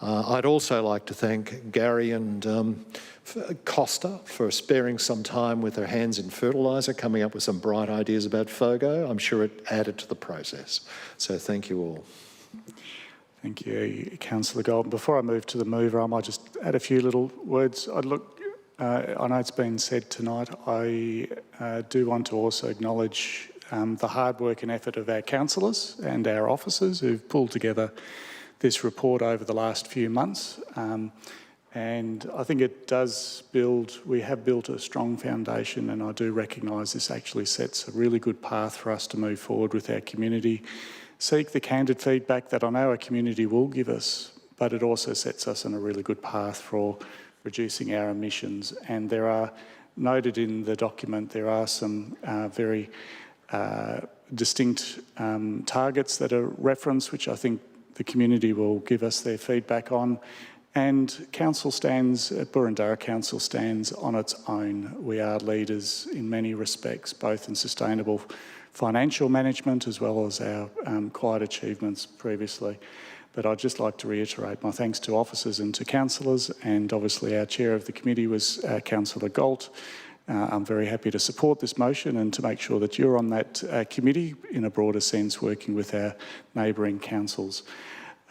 I'd also like to thank Gary and Costa for sparing some time with their hands in fertiliser, coming up with some bright ideas about FOGO. I'm sure it added to the process. So thank you all. Thank you, Councillor Golden. Before I move to the mover, I might just add a few little words. I know it's been said tonight. I do want to also acknowledge the hard work and effort of our councillors and our officers who've pulled together this report over the last few months. And I think it does we have built a strong foundation, and I do recognise this actually sets a really good path for us to move forward with our community, seek the candid feedback that I know our community will give us, but it also sets us on a really good path for reducing our emissions. And there are, noted in the document, there are some very distinct targets that are referenced, which I think the community will give us their feedback on. And council stands, Burundara Council stands on its own. We are leaders in many respects, both in sustainable financial management as well as our quiet achievements previously. But I'd just like to reiterate my thanks to officers and to councillors, and obviously our chair of the committee was Councillor Galt. I'm very happy to support this motion and to make sure that you're on that committee in a broader sense, working with our neighbouring councils.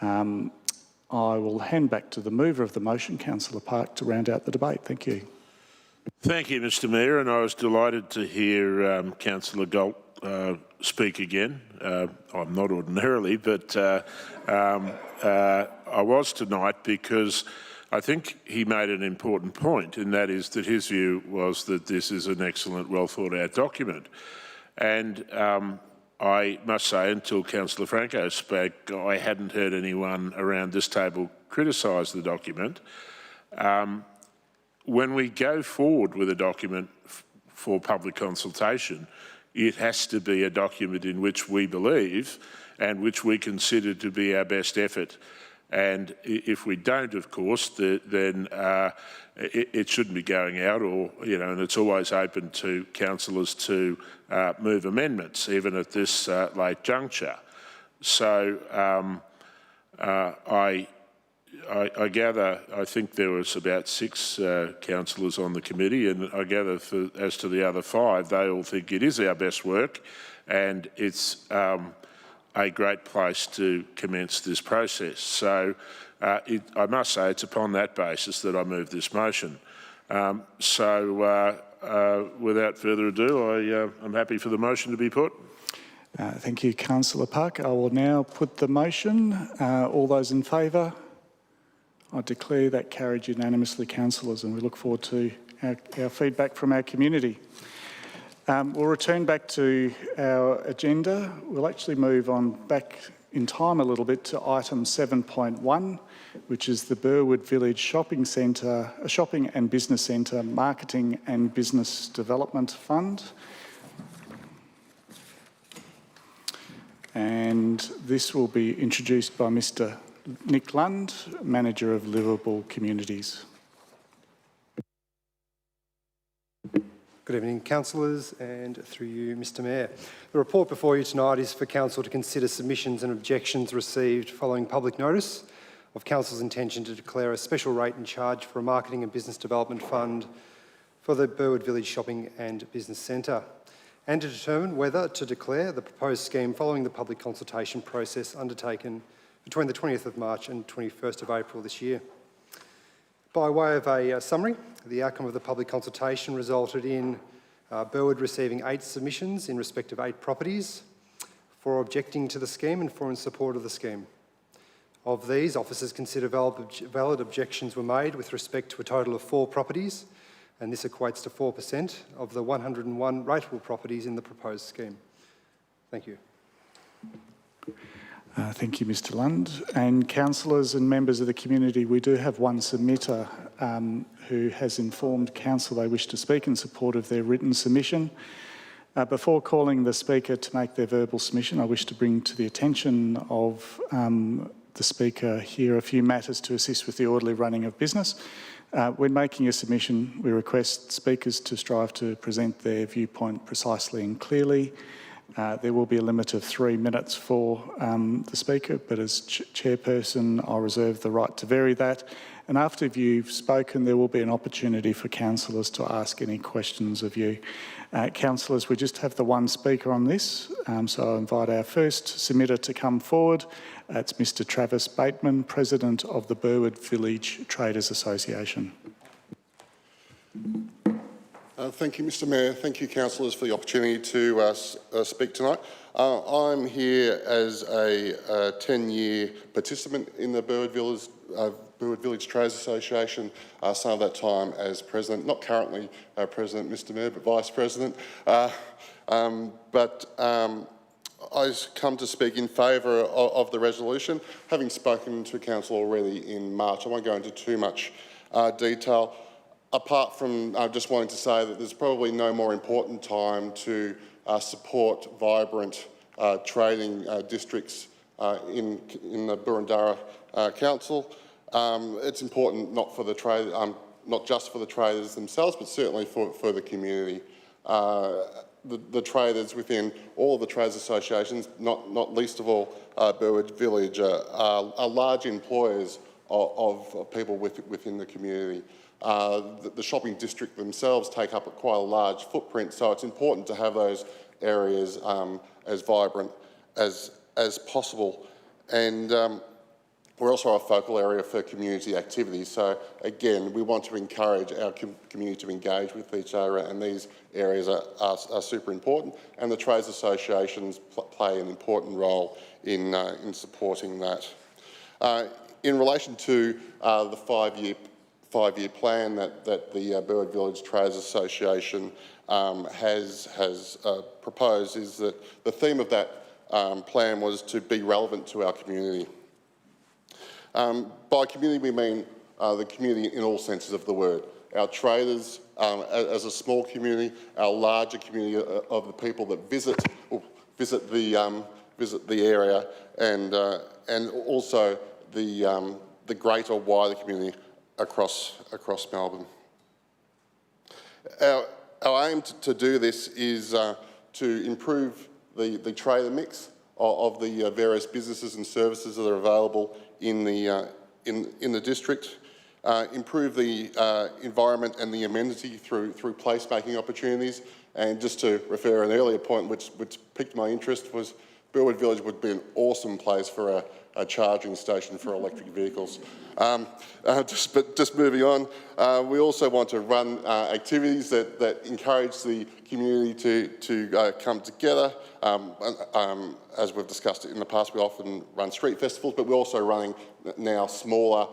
I will hand back to the mover of the motion, Councillor Park, to round out the debate. Thank you. Thank you, Mr Mayor, and I was delighted to hear Councillor Galt speak again. I'm not ordinarily, but I was tonight because I think he made an important point, and that is that his view was that this is an excellent, well thought out document. And I must say, until Councillor Franco spoke, I hadn't heard anyone around this table criticise the document. When we go forward with a document for public consultation, it has to be a document in which we believe and which we consider to be our best effort. And if we don't, of course, then it shouldn't be going out, or, you know, and it's always open to councillors to move amendments, even at this late juncture. So I gather, I think there was about 6 councillors on the committee, and I gather as to the other 5, they all think it is our best work, and it's a great place to commence this process. So I must say it's upon that basis that I move this motion. Without further ado, I'm happy for the motion to be put. Thank you, Councillor Park. I will now put the motion. All those in favour? I declare that carried unanimously, councillors, and we look forward to our feedback from our community. We'll return back to our agenda. We'll actually move on back in time a little bit to item 7.1, which is the Burwood Village Shopping Centre, Shopping and Business Centre Marketing and Business Development Fund. And this will be introduced by Mr. Nick Lund, Manager of Liveable Communities. Good evening, councillors, and through you, Mr Mayor. The report before you tonight is for council to consider submissions and objections received following public notice of council's intention to declare a special rate and charge for a marketing and business development fund for the Burwood Village Shopping and Business Centre, and to determine whether to declare the proposed scheme following the public consultation process undertaken between the 20th of March and 21st of April this year. By way of a summary, the outcome of the public consultation resulted in Burwood receiving 8 submissions in respect of 8 properties, 4 objecting to the scheme and 4 in support of the scheme. Of these, officers consider valid objections were made with respect to a total of 4 properties, and this equates to 4% of the 101 rateable properties in the proposed scheme. Thank you. Thank you, Mr Lund. And councillors and members of the community, we do have one submitter who has informed council they wish to speak in support of their written submission. Before calling the speaker to make their verbal submission, I wish to bring to the attention of the speaker here a few matters to assist with the orderly running of business. When making a submission, we request speakers to strive to present their viewpoint precisely and clearly. There will be a limit of 3 minutes for the speaker, but as chairperson, I'll reserve the right to vary that. And after you've spoken, there will be an opportunity for councillors to ask any questions of you. Councillors, we just have the one speaker on this, so I'll invite our first submitter to come forward. It's Mr Travis Bateman, President of the Burwood Village Traders Association. Thank you, Mr Mayor. Thank you, councillors, for the opportunity to speak tonight. I'm here as a 10-year participant in the Burwood Village Traders Association, some of that time as President, not currently President, Mr Mayor, but Vice President. I come to speak in favour of the resolution. Having spoken to council already in March, I won't go into too much detail, apart from just wanting to say that there's probably no more important time to support vibrant trading districts in the Boroondara Council. It's important not for the trade, not just for the traders themselves, but certainly for the community. The traders within all of the trades associations, not least of all Burwood Village, are large employers of people within the community. The shopping district themselves take up quite a large footprint, so it's important to have those areas as vibrant as possible. And we're also a focal area for community activities. So again, we want to encourage our community to engage with each other, and these areas are super important. And the trades associations play an important role in supporting that. In relation to the five-year plan that the Burwood Village Traders Association has proposed, is that the theme of that plan was to be relevant to our community. By community, we mean the community in all senses of the word. Our traders, as a small community, our larger community of the people that visit the area, and also the greater, wider community across Melbourne. Our aim to do this is to improve the trader mix of the various businesses and services that are available in the district, improve the environment and the amenity through placemaking opportunities. And just to refer an earlier point which piqued my interest, was Burwood Village would be an awesome place for a charging station for electric vehicles. Just moving on, we also want to run activities that encourage the community to come together. As we've discussed in the past, we often run street festivals, but we're also running now smaller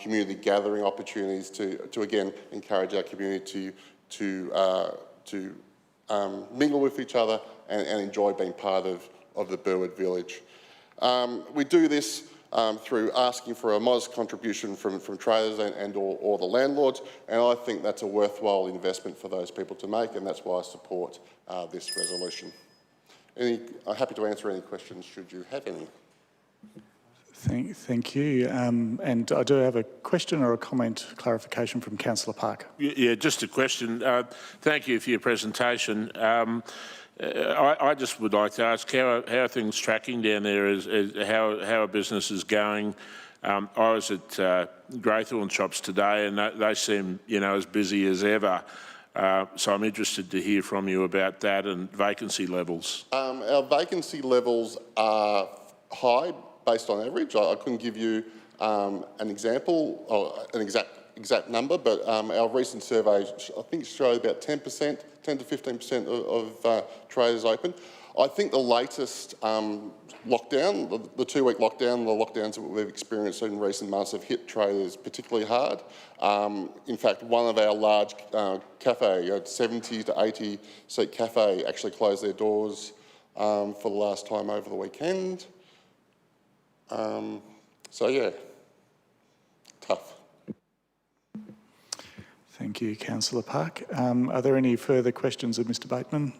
community gathering opportunities to again encourage our community to mingle with each other and enjoy being part of the Burwood Village. We do this through asking for a modest contribution from traders and or the landlords, and I think that's a worthwhile investment for those people to make, and that's why I support this resolution. I'm happy to answer any questions should you have any. Thank you. And I do have a question or a comment, clarification from Councillor Parker. Yeah, just a question. Thank you for your presentation. I just would like to ask how are things tracking down there? How are businesses going? I was at Greythorn Shops today, and they seem, as busy as ever. So I'm interested to hear from you about that and vacancy levels. Our vacancy levels are high based on average. I couldn't give you an example or an exact exact number, but our recent survey, I think, showed about 10% to 15% of traders open. I think the latest lockdown, the 2-week lockdown, the lockdowns that we've experienced in recent months have hit traders particularly hard. In fact, one of our large cafe, a 70 to 80 seat cafe, actually closed their doors for the last time over the weekend. So yeah, tough. Thank you, Councillor Park. Are there any further questions of Mr Bateman?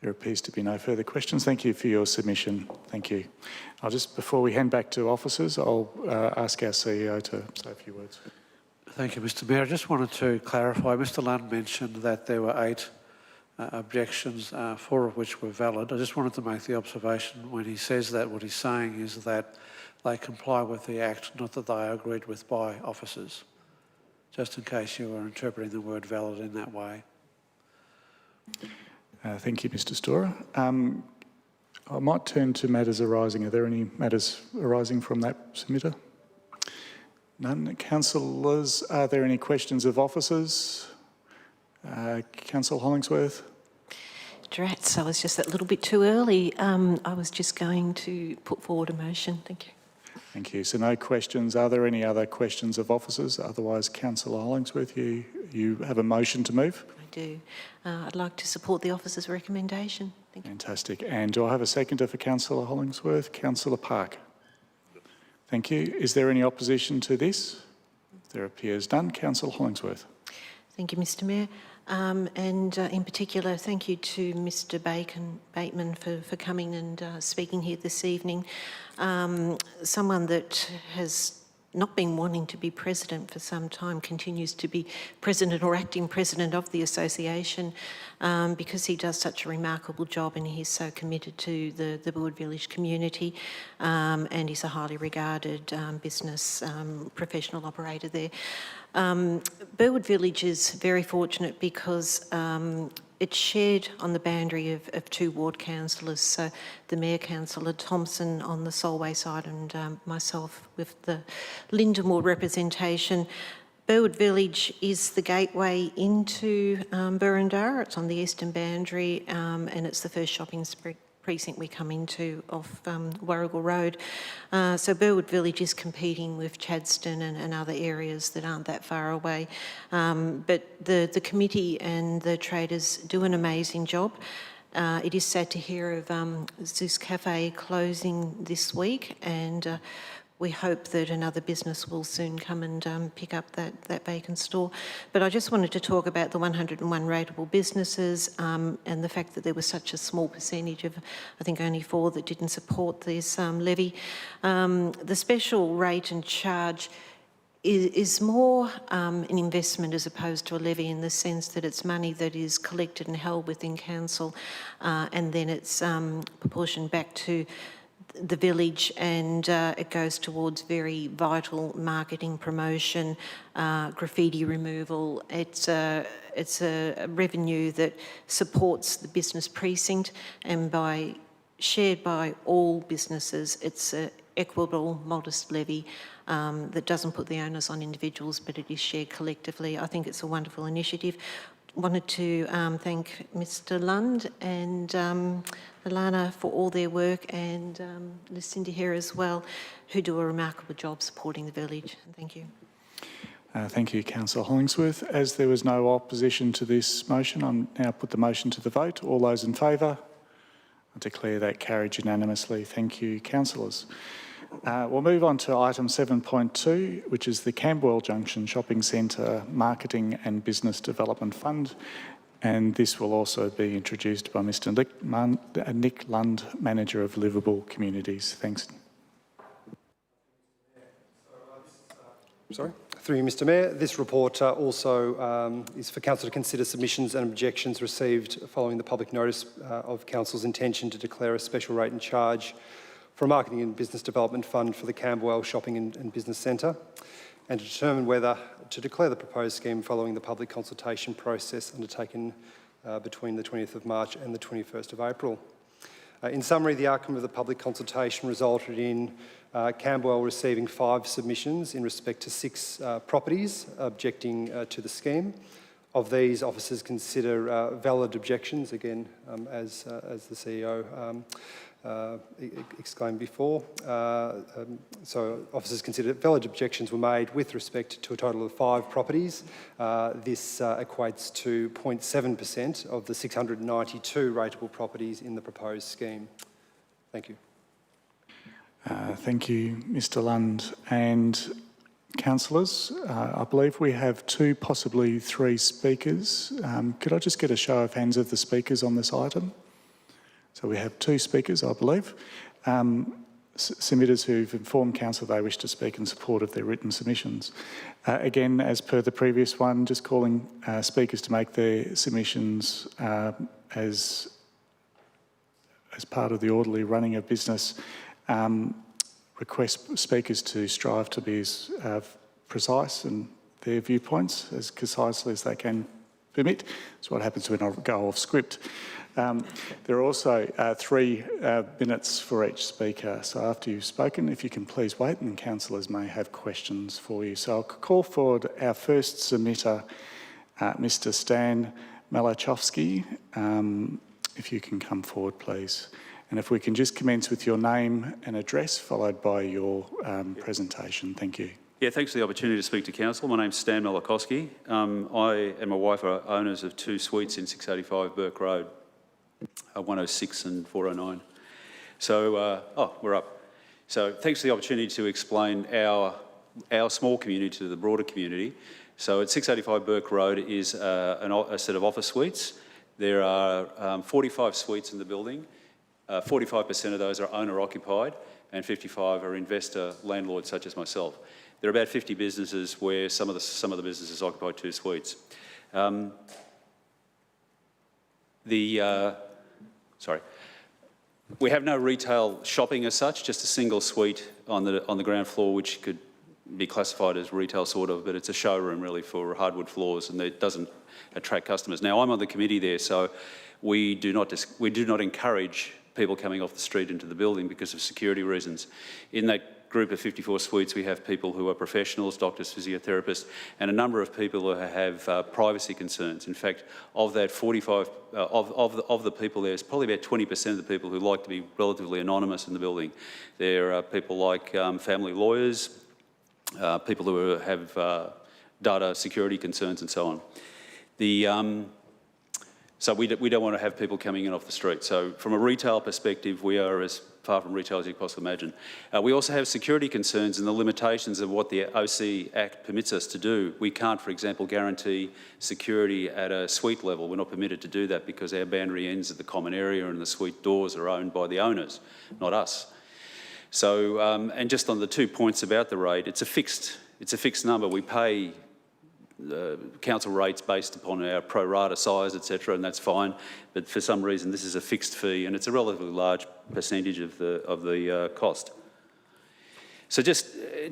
There appears to be no further questions. Thank you for your submission. Thank you. Before we hand back to officers, I'll ask our CEO to say a few words. Thank you, Mr Mayor. I just wanted to clarify, Mr Lund mentioned that there were 8 objections, 4 of which were valid. I just wanted to make the observation when he says that, what he's saying is that they comply with the Act, not that they are agreed with by officers, just in case you were interpreting the word valid in that way. Thank you, Mr Storer. I might turn to matters arising. Are there any matters arising from that submitter? None. Councillors, are there any questions of officers? Councillor Hollingsworth? Drats, I was just that little bit too early. I was just going to put forward a motion. Thank you. Thank you. So no questions. Are there any other questions of officers? Otherwise, Councillor Hollingsworth, you have a motion to move? I do. I'd like to support the officer's recommendation. Thank you. Fantastic. And do I have a seconder for Councillor Hollingsworth? Councillor Park. Thank you. Is there any opposition to this? There appears none. Councillor Hollingsworth. Thank you, Mr Mayor. In particular, thank you to Mr Bateman for coming and speaking here this evening. Someone that has not been wanting to be president for some time continues to be president or acting president of the association because he does such a remarkable job and he's so committed to the Burwood Village community and he's a highly regarded business professional operator there. Burwood Village is very fortunate because it's shared on the boundary of 2 ward councillors, so the Mayor Councillor Thompson on the Solway side and myself with the Lyndon ward representation. Burwood Village is the gateway into Burundara. It's on the eastern boundary and it's the first shopping precinct we come into off Warrigal Road. So Burwood Village is competing with Chadstone and other areas that aren't that far away. But the committee and the traders do an amazing job. It is sad to hear of Zeus Cafe closing this week and we hope that another business will soon come and pick up that vacant store. But I just wanted to talk about the 101 rateable businesses and the fact that there was such a small percentage of, I think only 4 that didn't support this levy. The special rate and charge is more an investment as opposed to a levy in the sense that it's money that is collected and held within council and then it's proportioned back to the village and it goes towards very vital marketing, promotion, graffiti removal. It's a revenue that supports the business precinct and shared by all businesses. It's an equitable, modest levy that doesn't put the onus on individuals, but it is shared collectively. I think it's a wonderful initiative. Wanted to thank Mr Lund and Alana for all their work and Lucinda here as well, who do a remarkable job supporting the village. Thank you. Thank you, Councillor Hollingsworth. As there was no opposition to this motion, I'll now put the motion to the vote. All those in favour? I declare that carried unanimously. Thank you, councillors. We'll move on to item 7.2, which is the Camberwell Junction Shopping Centre Marketing and Business Development Fund. And this will also be introduced by Mr Nick Lund, Manager of Livable Communities. Thanks. Sorry. Through you, Mr Mayor. This report also is for Council to consider submissions and objections received following the public notice of Council's intention to declare a special rate and charge for a Marketing and Business Development Fund for the Camberwell Shopping and Business Centre, and to determine whether to declare the proposed scheme following the public consultation process undertaken between the 20th of March and the 21st of April. In summary, the outcome of the public consultation resulted in Camberwell receiving 5 submissions in respect to 6 properties objecting to the scheme. Of these, officers consider valid objections, again, as the CEO exclaimed before. So officers consider valid objections were made with respect to a total of 5 properties. This equates to 0.7% of the 692 rateable properties in the proposed scheme. Thank you. Thank you, Mr Lund. And councillors, I believe we have 2, possibly 3 speakers. Could I just get a show of hands of the speakers on this item? So we have 2 speakers, I believe. Submitters who've informed council they wish to speak in support of their written submissions. Again, as per the previous one, just calling speakers to make their submissions as part of the orderly running of business. Request speakers to strive to be as precise in their viewpoints as concisely as they can permit. That's what happens when I go off script. There are also 3 minutes for each speaker. So after you've spoken, if you can please wait, and councillors may have questions for you. So I'll call forward our first submitter, Mr Stan Malachowski. If you can come forward, please. And if we can just commence with your name and address, followed by your presentation. Thank you. Yeah, thanks for the opportunity to speak to council. My name's Stan Malachowski. I and my wife are owners of 2 suites in 685 Burke Road, 106 and 409. So, we're up. So thanks for the opportunity to explain our small community to the broader community. So at 685 Burke Road is a set of office suites. There are 45 suites in the building. 45% of those are owner-occupied and 55 are investor landlords such as myself. There are about 50 businesses where some of the businesses occupy 2 suites. We have no retail shopping as such, just a single suite on the ground floor, which could be classified as retail sort of, but it's a showroom really for hardwood floors, and it doesn't attract customers. Now, I'm on the committee there, so we do not encourage people coming off the street into the building because of security reasons. In that group of 54 suites, we have people who are professionals, doctors, physiotherapists, and a number of people who have privacy concerns. In fact, of that 45, of the people there's probably about 20% of the people who like to be relatively anonymous in the building. There are people like family lawyers, people who have data security concerns and so on. So we don't want to have people coming in off the street. So from a retail perspective, we are as far from retail as you can possibly imagine. We also have security concerns and the limitations of what the OC Act permits us to do. We can't, for example, guarantee security at a suite level. We're not permitted to do that because our boundary ends at the common area and the suite doors are owned by the owners, not us. So, and just on the 2 points about the rate, it's a fixed number. We pay council rates based upon our pro rata size, etc., and that's fine. But for some reason, this is a fixed fee, and it's a relatively large percentage of the cost. So just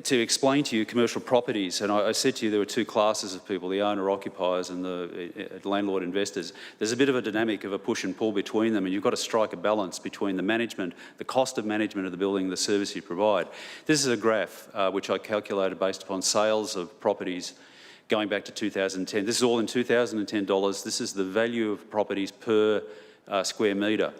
to explain to you commercial properties, and I said to you there were 2 classes of people, the owner-occupiers and the landlord-investors. There's a bit of a dynamic of a push and pull between them, and you've got to strike a balance between the management, the cost of management of the building and the service you provide. This is a graph which I calculated based upon sales of properties going back to 2010. This is all in 2010 dollars. This is the value of properties per square metre.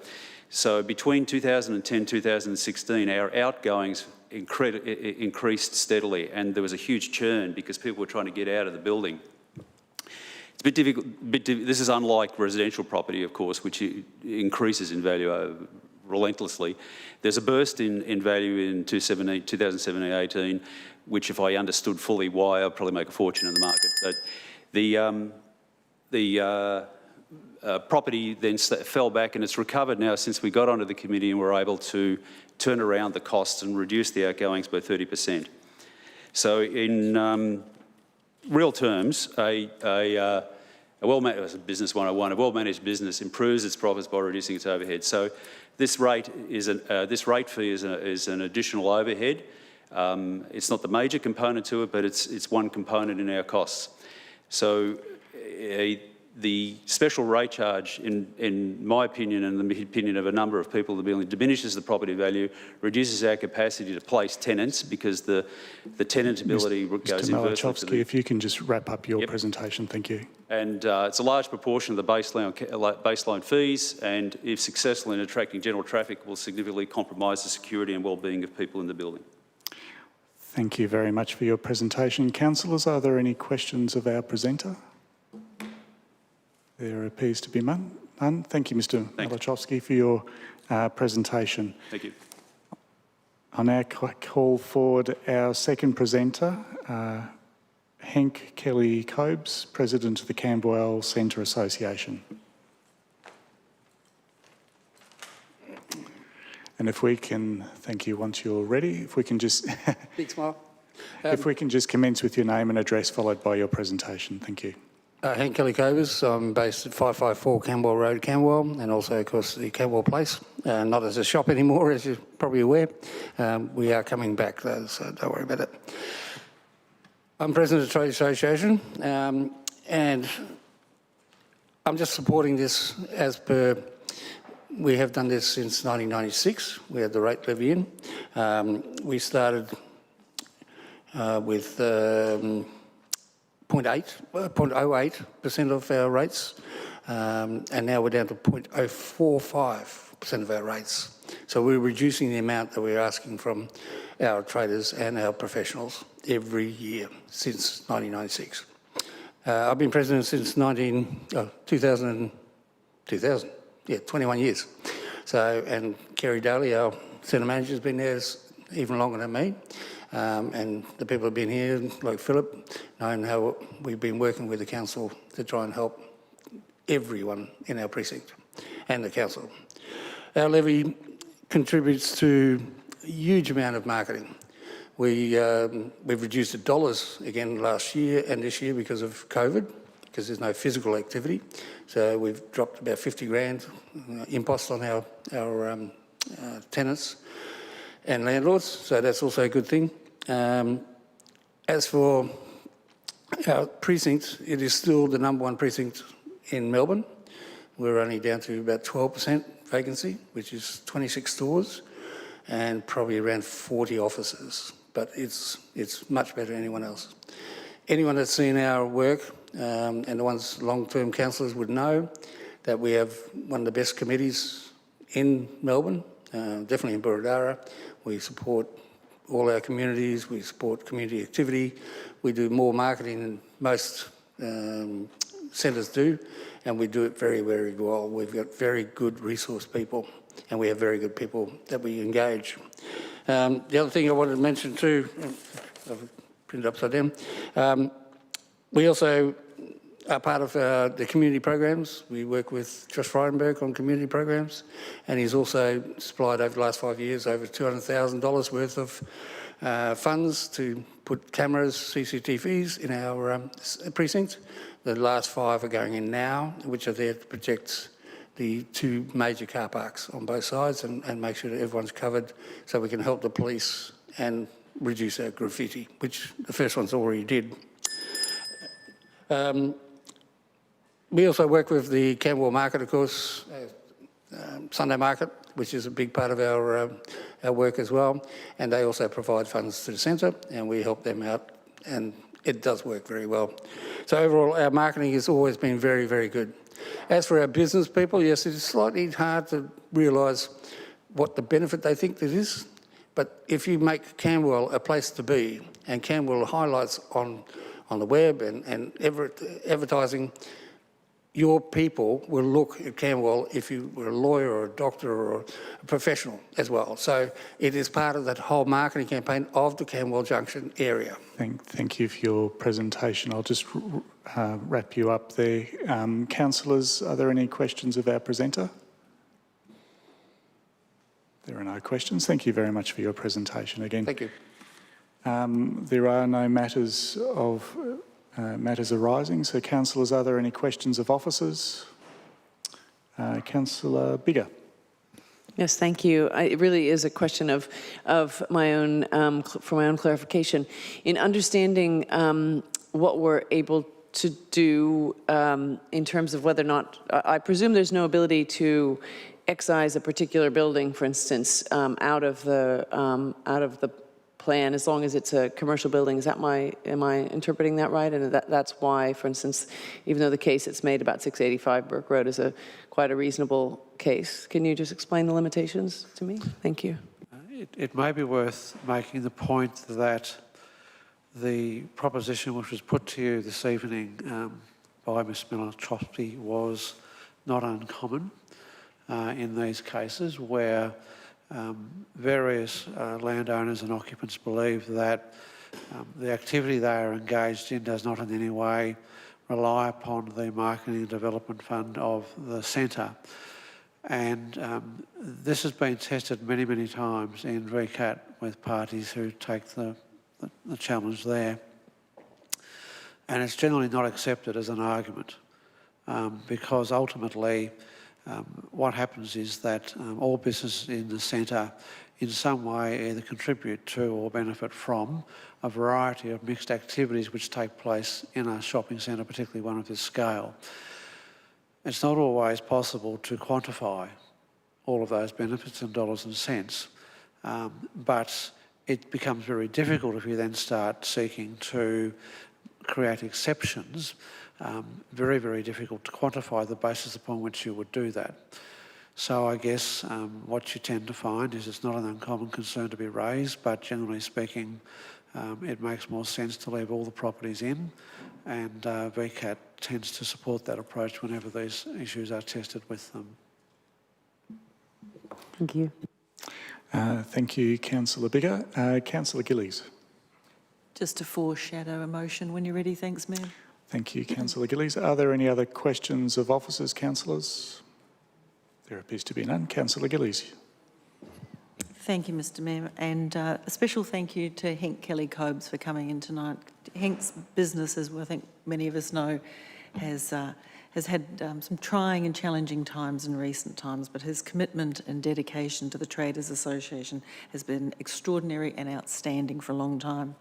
So between 2010 and 2016, our outgoings increased steadily, and there was a huge churn because people were trying to get out of the building. It's a bit difficult. This is unlike residential property, of course, which increases in value relentlessly. There's a burst in value in 2017-18, which if I understood fully why, I'd probably make a fortune in the market. But the property then fell back, and it's recovered now since we got onto the committee and were able to turn around the costs and reduce the outgoings by 30%. So in real terms, a well-managed business 101, a well-managed business improves its profits by reducing its overhead. So this rate fee is an additional overhead. It's not the major component to it, but it's one component in our costs. So the special rate charge, in my opinion and the opinion of a number of people in the building, diminishes the property value, reduces our capacity to place tenants because the tenantability goes Mr. inversely to the... If you can just wrap up your presentation, thank you. And it's a large proportion of the baseline fees, and if successful in attracting general traffic, will significantly compromise the security and well-being of people in the building. Thank you very much for your presentation. Councillors, are there any questions of our presenter? There appears to be none. Thank you, Mr. Malachowski, for your presentation. Thank you. I'll now call forward our second presenter, Hank Kelly-Cobes, President of the Camberwell Centre Association. And if we can, thank you, once you're ready, if we can just... Big smile. If we can just commence with your name and address followed by your presentation. Thank you. Hank Kelly-Cobes. I'm based at 554 Camberwell Road, Camberwell, and also, of course, the Camberwell Place. Not as a shop anymore, as you're probably aware. We are coming back, though, so don't worry about it. I'm President of the Trade Association, and I'm just supporting this as per... We have done this since 1996. We had the rate levy in. We started with 0.08% of our rates, and now we're down to 0.045% of our rates. So we're reducing the amount that we're asking from our traders and our professionals every year since 1996. I've been president since 2000. Yeah, 21 years. So, and Kerry Daly, our centre manager, has been there even longer than me. And the people who've been here, like Philip, know how we've been working with the council to try and help everyone in our precinct and the council. Our levy contributes to a huge amount of marketing. We've reduced the dollars again last year and this year because of COVID, because there's no physical activity. So we've dropped about 50 grand impost on our tenants and landlords, so that's also a good thing. As for our precinct, it is still the #1 precinct in Melbourne. We're only down to about 12% vacancy, which is 26 stores and probably around 40 offices, but it's much better than anyone else. Anyone that's seen our work, and the ones long-term councillors would know that we have one of the best committees in Melbourne, definitely in Boroondara. We support all our communities, we support community activity, we do more marketing than most centres do, and we do it very, very well. We've got very good resource people, and we have very good people that we engage. The other thing I wanted to mention too, I've printed upside down, we also are part of the community programs. We work with Josh Frydenberg on community programs, and he's also supplied over the last 5 years over $200,000 worth of funds to put cameras, CCTVs in our precinct. The last 5 are going in now, which are there to protect the 2 major car parks on both sides and make sure that everyone's covered so we can help the police and reduce our graffiti, which the first one's already did. We also work with the Camberwell Market, of course, Sunday Market, which is a big part of our work as well, and they also provide funds to the centre, and we help them out, and it does work very well. So overall, our marketing has always been very, very good. As for our business people, yes, it is slightly hard to realise what the benefit they think this is, but if you make Camberwell a place to be, and Camberwell highlights on the web and advertising, your people will look at Camberwell if you were a lawyer or a doctor or a professional as well. So it is part of that whole marketing campaign of the Camberwell Junction area. Thank you for your presentation. I'll just wrap you up there. Councillors, are there any questions of our presenter? There are no questions. Thank you very much for your presentation again. Thank you. There are no matters arising. So, councillors, are there any questions of officers? Councillor Biggar. Yes, thank you. It really is a question of my own, for my own clarification. In understanding what we're able to do in terms of whether or not, I presume there's no ability to excise a particular building, for instance, out of the plan, as long as it's a commercial building. Is that am I interpreting that right? And that's why, for instance, even though the case it's made about 685 Burke Road is quite a reasonable case. Can you just explain the limitations to me? Thank you. It may be worth making the point that the proposition which was put to you this evening by Ms Miller-Trotsky was not uncommon in these cases, where various landowners and occupants believe that the activity they are engaged in does not in any way rely upon the marketing and development fund of the centre. And this has been tested many, many times in VCAT with parties who take the challenge there. And it's generally not accepted as an argument because ultimately what happens is that all businesses in the centre in some way either contribute to or benefit from a variety of mixed activities which take place in a shopping centre, particularly one of this scale. It's not always possible to quantify all of those benefits in dollars and cents, but it becomes very difficult if you then start seeking to create exceptions. Very, very difficult to quantify the basis upon which you would do that. So I guess what you tend to find is it's not an uncommon concern to be raised, but generally speaking, it makes more sense to leave all the properties in, and VCAT tends to support that approach whenever these issues are tested with them. Thank you. Thank you, Councillor Biggar. Councillor Gillies. Just to foreshadow a motion when you're ready. Thanks, Mayor. Thank you, Councillor Gillies. Are there any other questions of officers, councillors? There appears to be none. Councillor Gillies. Thank you, Mr Mayor, and a special thank you to Henk Kelly-Cobes for coming in tonight. Henk's business, as I think many of us know, has had some trying and challenging times in recent times, but his commitment and dedication to the Traders Association has been extraordinary and outstanding for a long time.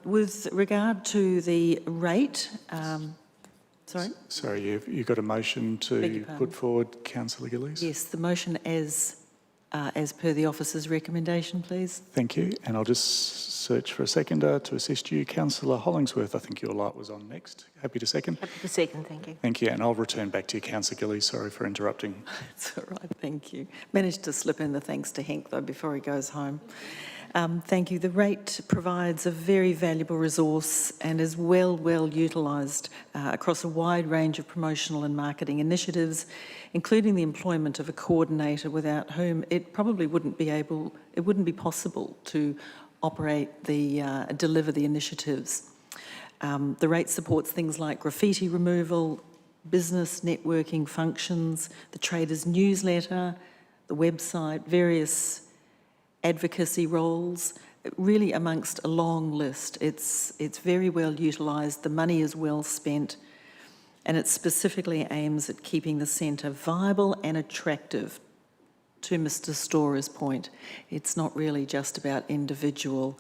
With regard to the rate, sorry? Sorry, you've got a motion to put forward, Councillor Gillies? Yes, the motion as per the officer's recommendation, please. Thank you. And I'll just search for a seconder to assist you. Councillor Hollingsworth, I think your light was on next. Happy to second? Happy to second, thank you. Thank you. And I'll return back to you, Councillor Gillies. Sorry for interrupting. That's all right, thank you. Managed to slip in the thanks to Henk, though, before he goes home. Thank you. The rate provides a very valuable resource and is well utilised across a wide range of promotional and marketing initiatives, including the employment of a coordinator without whom it probably wouldn't be possible to operate deliver the initiatives. The rate supports things like graffiti removal, business networking functions, the Traders newsletter, the website, various advocacy roles, really amongst a long list. It's very well utilised, the money is well spent, and it specifically aims at keeping the centre viable and attractive. To Mr Storer's point, it's not really just about individual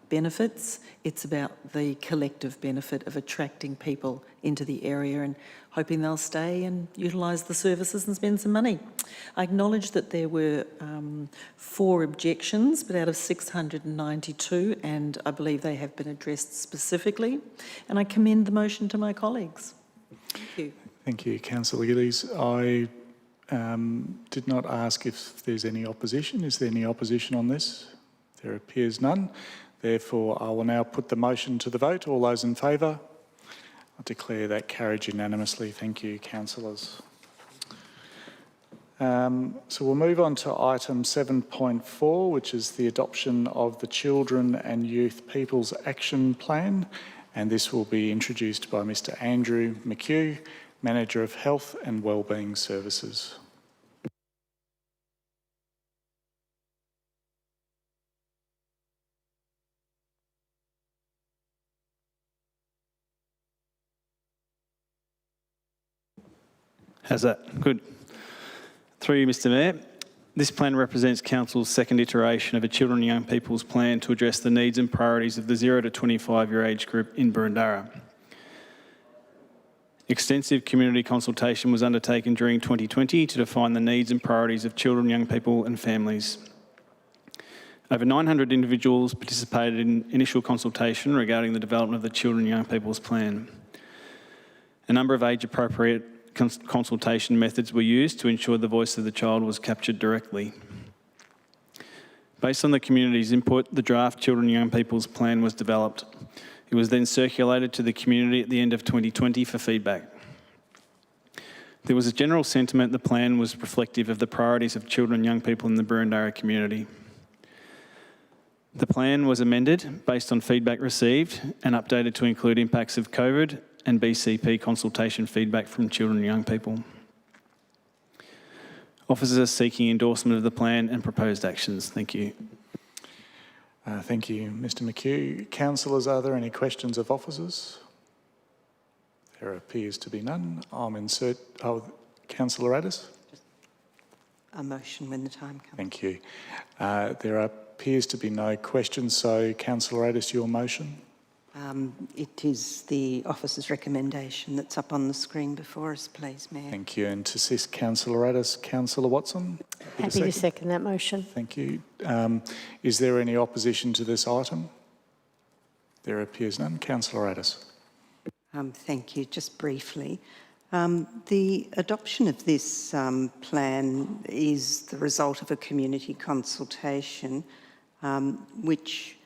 benefits, it's about the collective benefit of attracting people into the area and hoping they'll stay and utilise the services and spend some money. I acknowledge that there were 4 objections, but out of 692, and I believe they have been addressed specifically, and I commend the motion to my colleagues. Thank you. Thank you, Councillor Gillies. I did not ask if there's any opposition. Is there any opposition on this? There appears none. Therefore, I will now put the motion to the vote. All those in favour? I declare that carried unanimously. Thank you, councillors. So we'll move on to item 7.4, which is the adoption of the Children and Youth People's Action Plan. And this will be introduced by Mr Andrew McHugh, Manager of Health and Wellbeing Services. How's that? Good. Through you, Mr Mayor. This plan represents Council's second iteration of a Children and Young People's Plan to address the needs and priorities of the 0 to 25-year age group in Boroondara. Extensive community consultation was undertaken during 2020 to define the needs and priorities of children, young people and families. Over 900 individuals participated in initial consultation regarding the development of the Children and Young People's Plan. A number of age-appropriate consultation methods were used to ensure the voice of the child was captured directly. Based on the community's input, the draft Children and Young People's Plan was developed. It was then circulated to the community at the end of 2020 for feedback. There was a general sentiment the plan was reflective of the priorities of children and young people in the Boroondara community. The plan was amended based on feedback received and updated to include impacts of COVID and BCP consultation feedback from children and young people. Officers are seeking endorsement of the plan and proposed actions. Thank you. Thank you, Mr McHugh. Councillors, are there any questions of officers? There appears to be none. I'll insert... Councillor Addis? A motion when the time comes. Thank you. There appears to be no questions, so Councillor Addis, your motion? It is the officer's recommendation that's up on the screen before us, please, Mayor. Thank you. And to assist Councillor Addis, Councillor Watson? Happy to second that motion. Thank you. Is there any opposition to this item? There appears none. Councillor Addis. Thank you. Just briefly. The adoption of this plan is the result of a community consultation, which,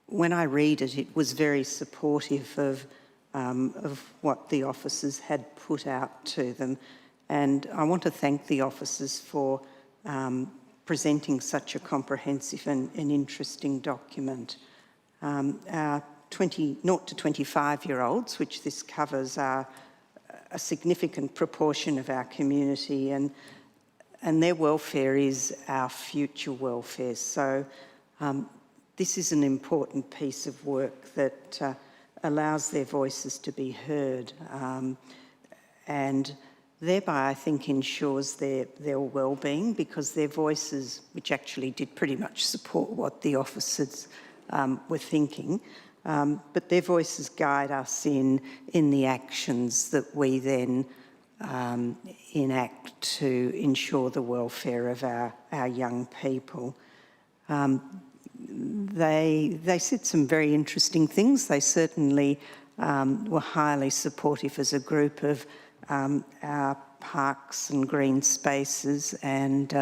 when I read it, it was very supportive of what the officers had put out to them. And I want to thank the officers for presenting such a comprehensive and interesting document. Our 0 to 25-year-olds, which this covers, are a significant proportion of our community, and their welfare is our future welfare. So this is an important piece of work that allows their voices to be heard, and thereby I think ensures their well-being, because their voices, which actually did pretty much support what the officers were thinking, but their voices guide us in the actions that we then enact to ensure the welfare of our young people. They said some very interesting things. They certainly were highly supportive as a group of our parks and green spaces, and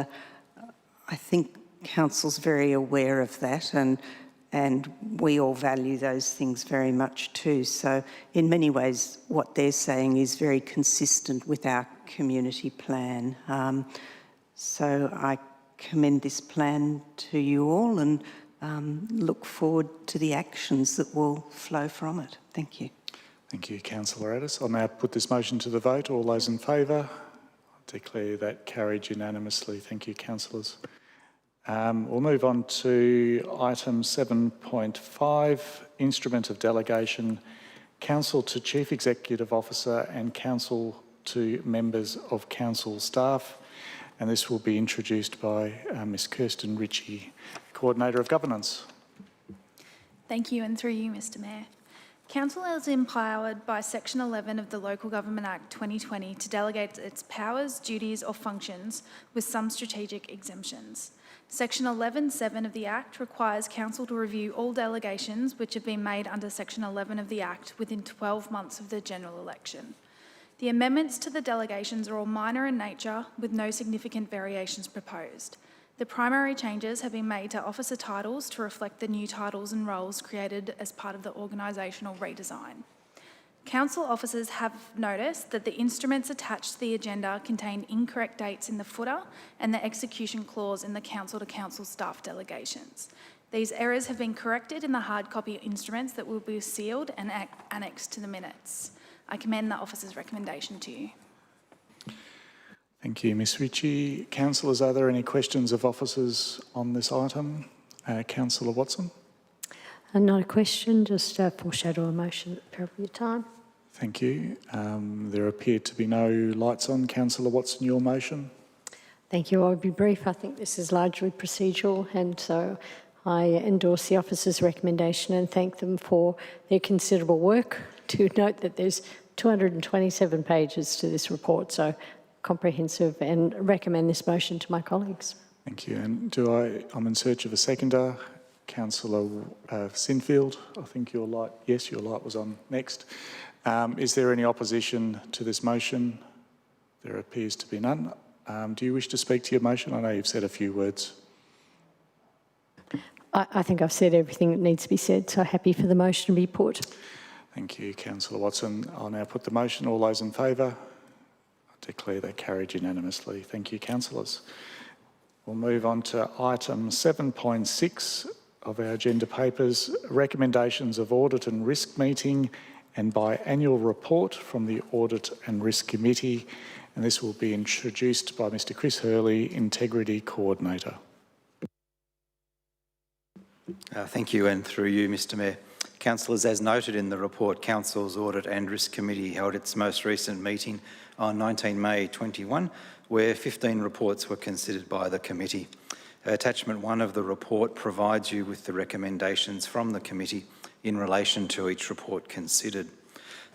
I think Council's very aware of that, and we all value those things very much too. So in many ways, what they're saying is very consistent with our community plan. So I commend this plan to you all and look forward to the actions that will flow from it. Thank you. Thank you, Councillor Addis. I'll now put this motion to the vote. All those in favour? I declare that carried unanimously. Thank you, councillors. We'll move on to item 7.5, Instrument of Delegation, Council to Chief Executive Officer and Council to members of Council staff. And this will be introduced by Ms Kirsten Ritchie, Coordinator of Governance. Thank you, and through you, Mr Mayor. Council is empowered by Section 11 of the Local Government Act 2020 to delegate its powers, duties or functions with some strategic exemptions. Section 11(7) of the Act requires Council to review all delegations which have been made under Section 11 of the Act within 12 months of the general election. The amendments to the delegations are all minor in nature, with no significant variations proposed. The primary changes have been made to officer titles to reflect the new titles and roles created as part of the organisational redesign. Council officers have noticed that the instruments attached to the agenda contain incorrect dates in the footer and the execution clause in the Council to Council staff delegations. These errors have been corrected in the hard copy instruments that will be sealed and annexed to the minutes. I commend the officer's recommendation to you. Thank you, Ms Ritchie. Councillors, are there any questions of officers on this item? Councillor Watson? Not a question, just a foreshadow a motion at the appropriate time. Thank you. There appear to be no lights on. Councillor Watson, your motion? Thank you. I'll be brief. I think this is largely procedural, and so I endorse the officer's recommendation and thank them for their considerable work. To note that there's 227 pages to this report, so comprehensive, and recommend this motion to my colleagues. Thank you. And I'm in search of a seconder. Councillor Sinfield, I think your light was on next. Is there any opposition to this motion? There appears to be none. Do you wish to speak to your motion? I know you've said a few words. I think I've said everything that needs to be said, so happy for the motion to be put. Thank you, Councillor Watson. I'll now put the motion. All those in favour? I declare that carried unanimously. Thank you, councillors. We'll move on to item 7.6 of our agenda papers, recommendations of Audit and Risk Meeting and biannual report from the Audit and Risk Committee. And this will be introduced by Mr Chris Hurley, Integrity Coordinator. Thank you, and through you, Mr Mayor. Councillors, as noted in the report, Council's Audit and Risk Committee held its most recent meeting on 19 May 21, where 15 reports were considered by the committee. Attachment 1 of the report provides you with the recommendations from the committee in relation to each report considered.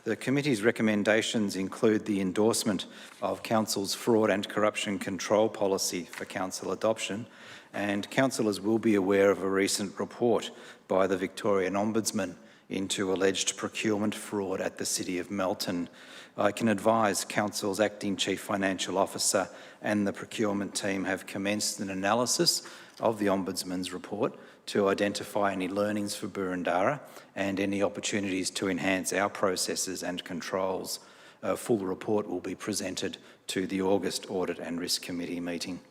The committee's recommendations include the endorsement of Council's fraud and corruption control policy for council adoption, and councillors will be aware of a recent report by the Victorian Ombudsman into alleged procurement fraud at the City of Melton. I can advise Council's Acting Chief Financial Officer and the procurement team have commenced an analysis of the Ombudsman's report to identify any learnings for Boroondara and any opportunities to enhance our processes and controls. A full report will be presented to the August Audit and Risk Committee meeting.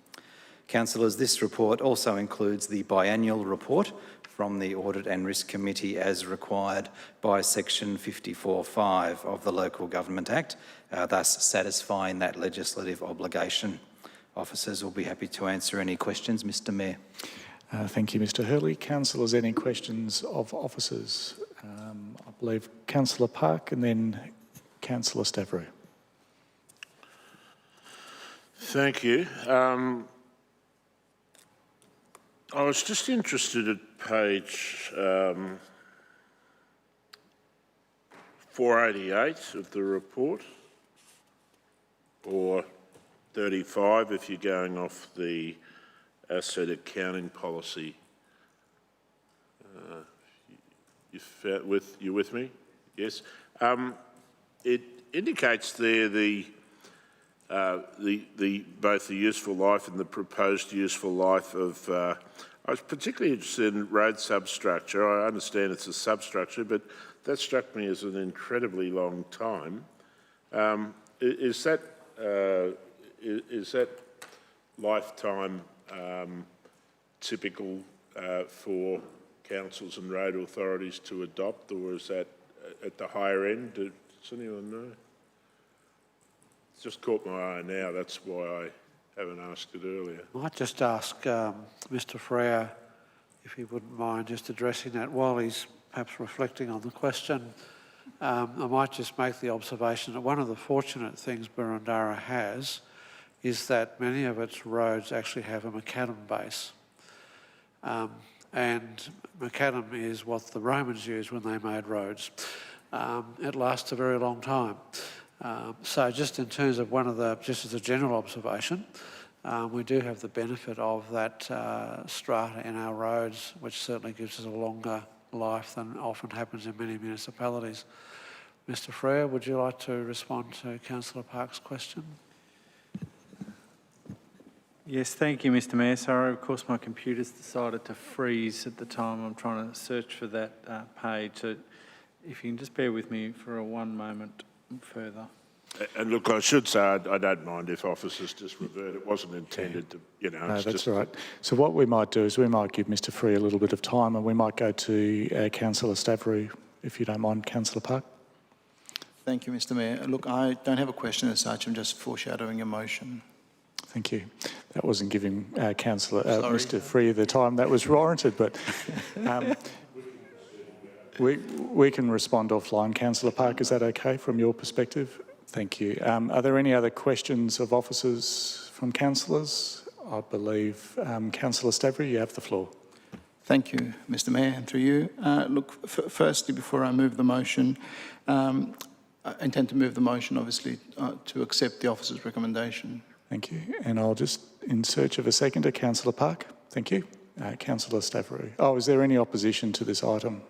Councillors, this report also includes the biannual report from the Audit and Risk Committee as required by Section 54(5) of the Local Government Act, thus satisfying that legislative obligation. Officers will be happy to answer any questions. Mr Mayor. Thank you, Mr Hurley. Councillors, any questions of officers? I believe Councillor Park and then Councillor Stavrou. Thank you. I was just interested at page 488 of the report, or 35 if you're going off the asset accounting policy. You with me? Yes. It indicates there both the useful life and the proposed useful life of. I was particularly interested in road substructure. I understand it's a substructure, but that struck me as an incredibly long time. Is that lifetime typical for councils and road authorities to adopt, or is that at the higher end? Does anyone know? It's just caught my eye now, that's why I haven't asked it earlier. I might just ask Mr Freya if he wouldn't mind just addressing that while he's perhaps reflecting on the question. I might just make the observation that one of the fortunate things Boroondara has is that many of its roads actually have a macadam base. And macadam is what the Romans used when they made roads. It lasts a very long time. So just in terms of just as a general observation, we do have the benefit of that strata in our roads, which certainly gives us a longer life than often happens in many municipalities. Mr Freya, would you like to respond to Councillor Park's question? Yes, thank you, Mr Mayor. Sorry, of course, my computer's decided to freeze at the time I'm trying to search for that page. So if you can just bear with me for one moment further. And look, I should say I don't mind if officers just revert. It wasn't intended to, you know. No, that's right. So what we might do is we might give Mr Free a little bit of time, and we might go to Councillor Stavrou, if you don't mind, Councillor Park. Thank you, Mr Mayor. Look, I don't have a question as such. I'm just foreshadowing a motion. Thank you. That wasn't giving Mr Free the time that was warranted, but we can respond offline. Councillor Park, is that okay from your perspective? Thank you. Are there any other questions of officers from councillors? I believe Councillor Stavrou, you have the floor. Thank you, Mr Mayor, and through you. Look, firstly, before I move the motion, intend to move the motion, obviously, to accept the officer's recommendation. Thank you. And I'll just, in search of a seconder, Councillor Park. Thank you. Councillor Stavrou. Oh, is there any opposition to this item?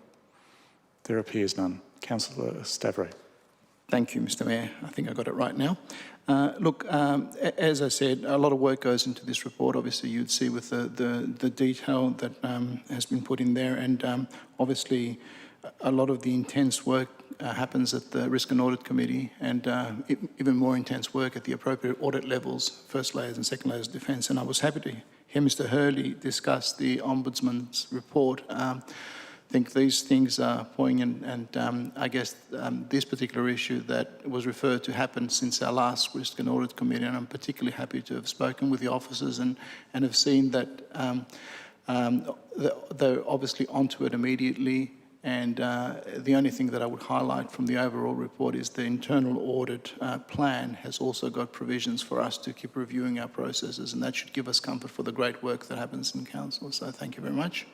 There appears none. Councillor Stavrou. Thank you, Mr Mayor. I think I got it right now. Look, as I said, a lot of work goes into this report. Obviously, you'd see with the detail that has been put in there, and obviously a lot of the intense work happens at the Risk and Audit Committee, and even more intense work at the appropriate audit levels, first layers and second layers of defence. And I was happy to hear Mr Hurley discuss the Ombudsman's report. I think these things are poignant, and I guess this particular issue that was referred to happened since our last Risk and Audit Committee, and I'm particularly happy to have spoken with the officers and have seen that they're obviously onto it immediately. And the only thing that I would highlight from the overall report is the internal audit plan has also got provisions for us to keep reviewing our processes, and that should give us comfort for the great work that happens in council. So thank you very much,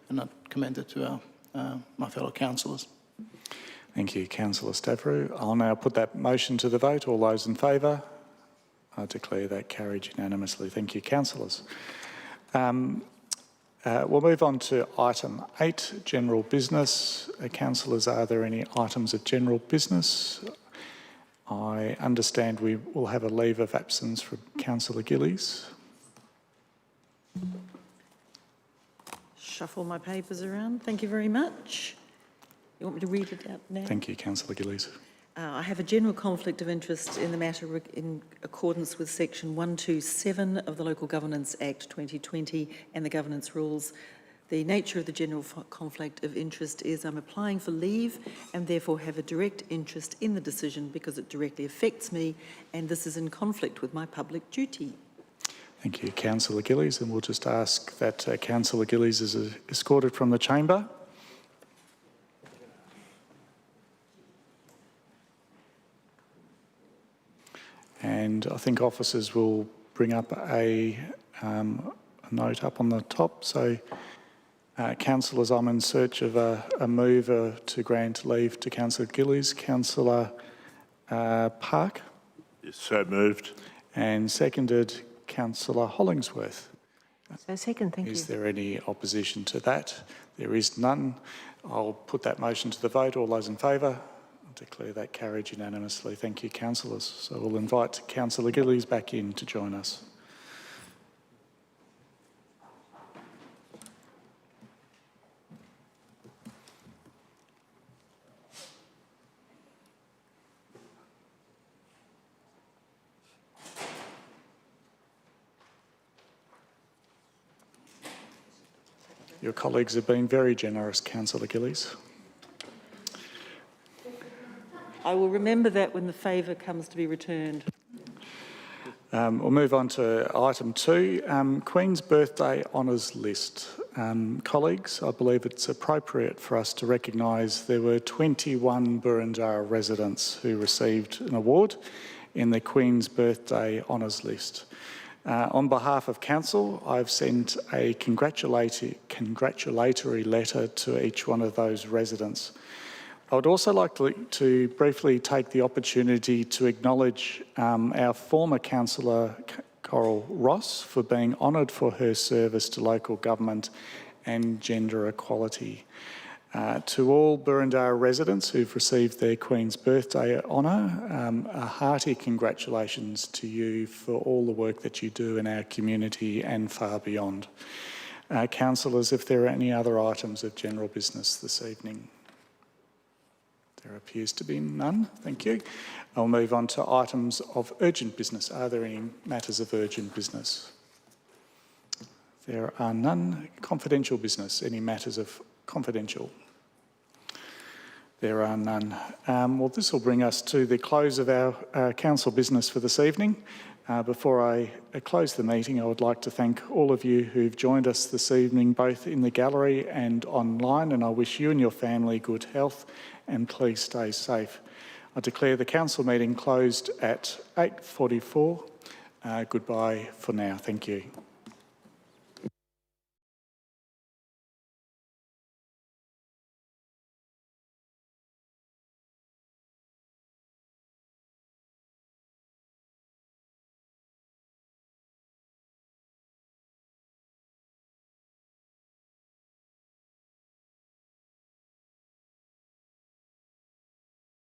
and I commend it to my fellow councillors. Thank you, Councillor Stavrou. I'll now put that motion to the vote. All those in favour? I declare that carried unanimously. Thank you, councillors. We'll move on to item 8, general business. Councillors, are there any items of general business? I understand we will have a leave of absence from Councillor Gillies. Shuffle my papers around. Thank you very much. You want me to read it out now? Thank you, Councillor Gillies. I have a general conflict of interest in the matter in accordance with Section 127 of the Local Governance Act 2020 and the governance rules. The nature of the general conflict of interest is I'm applying for leave and therefore have a direct interest in the decision because it directly affects me, and this is in conflict with my public duty. Thank you, Councillor Gillies, and we'll just ask that Councillor Gillies is escorted from the chamber. And I think officers will bring up a note up on the top. So, councillors, I'm in search of a mover to grant leave to Councillor Gillies. Councillor Park? Yes, so moved. And seconded, Councillor Hollingsworth. So second, thank you. Is there any opposition to that? There is none. I'll put that motion to the vote. All those in favour? Declare that carried unanimously. Thank you, councillors. So we'll invite Councillor Gillies back in to join us. Your colleagues have been very generous, Councillor Gillies. I will remember that when the favour comes to be returned. We'll move on to item 2, Queen's Birthday Honours List. Colleagues, I believe it's appropriate for us to recognise there were 21 Burundara residents who received an award in the Queen's Birthday Honours List. On behalf of Council, I've sent a congratulatory letter to each one of those residents. I would also like to briefly take the opportunity to acknowledge our former councillor, Coral Ross, for being honoured for her service to local government and gender equality. To all Burundara residents who've received their Queen's Birthday honour, a hearty congratulations to you for all the work that you do in our community and far beyond. Councillors, if there are any other items of general business this evening? There appears to be none. Thank you. I'll move on to items of urgent business. Are there any matters of urgent business? There are none. Confidential business. Any matters of confidential? There are none. Well, this will bring us to the close of our council business for this evening. Before I close the meeting, I would like to thank all of you who've joined us this evening, both in the gallery and online, and I wish you and your family good health, and please stay safe. I declare the council meeting closed at 8:44. Goodbye for now. Thank you.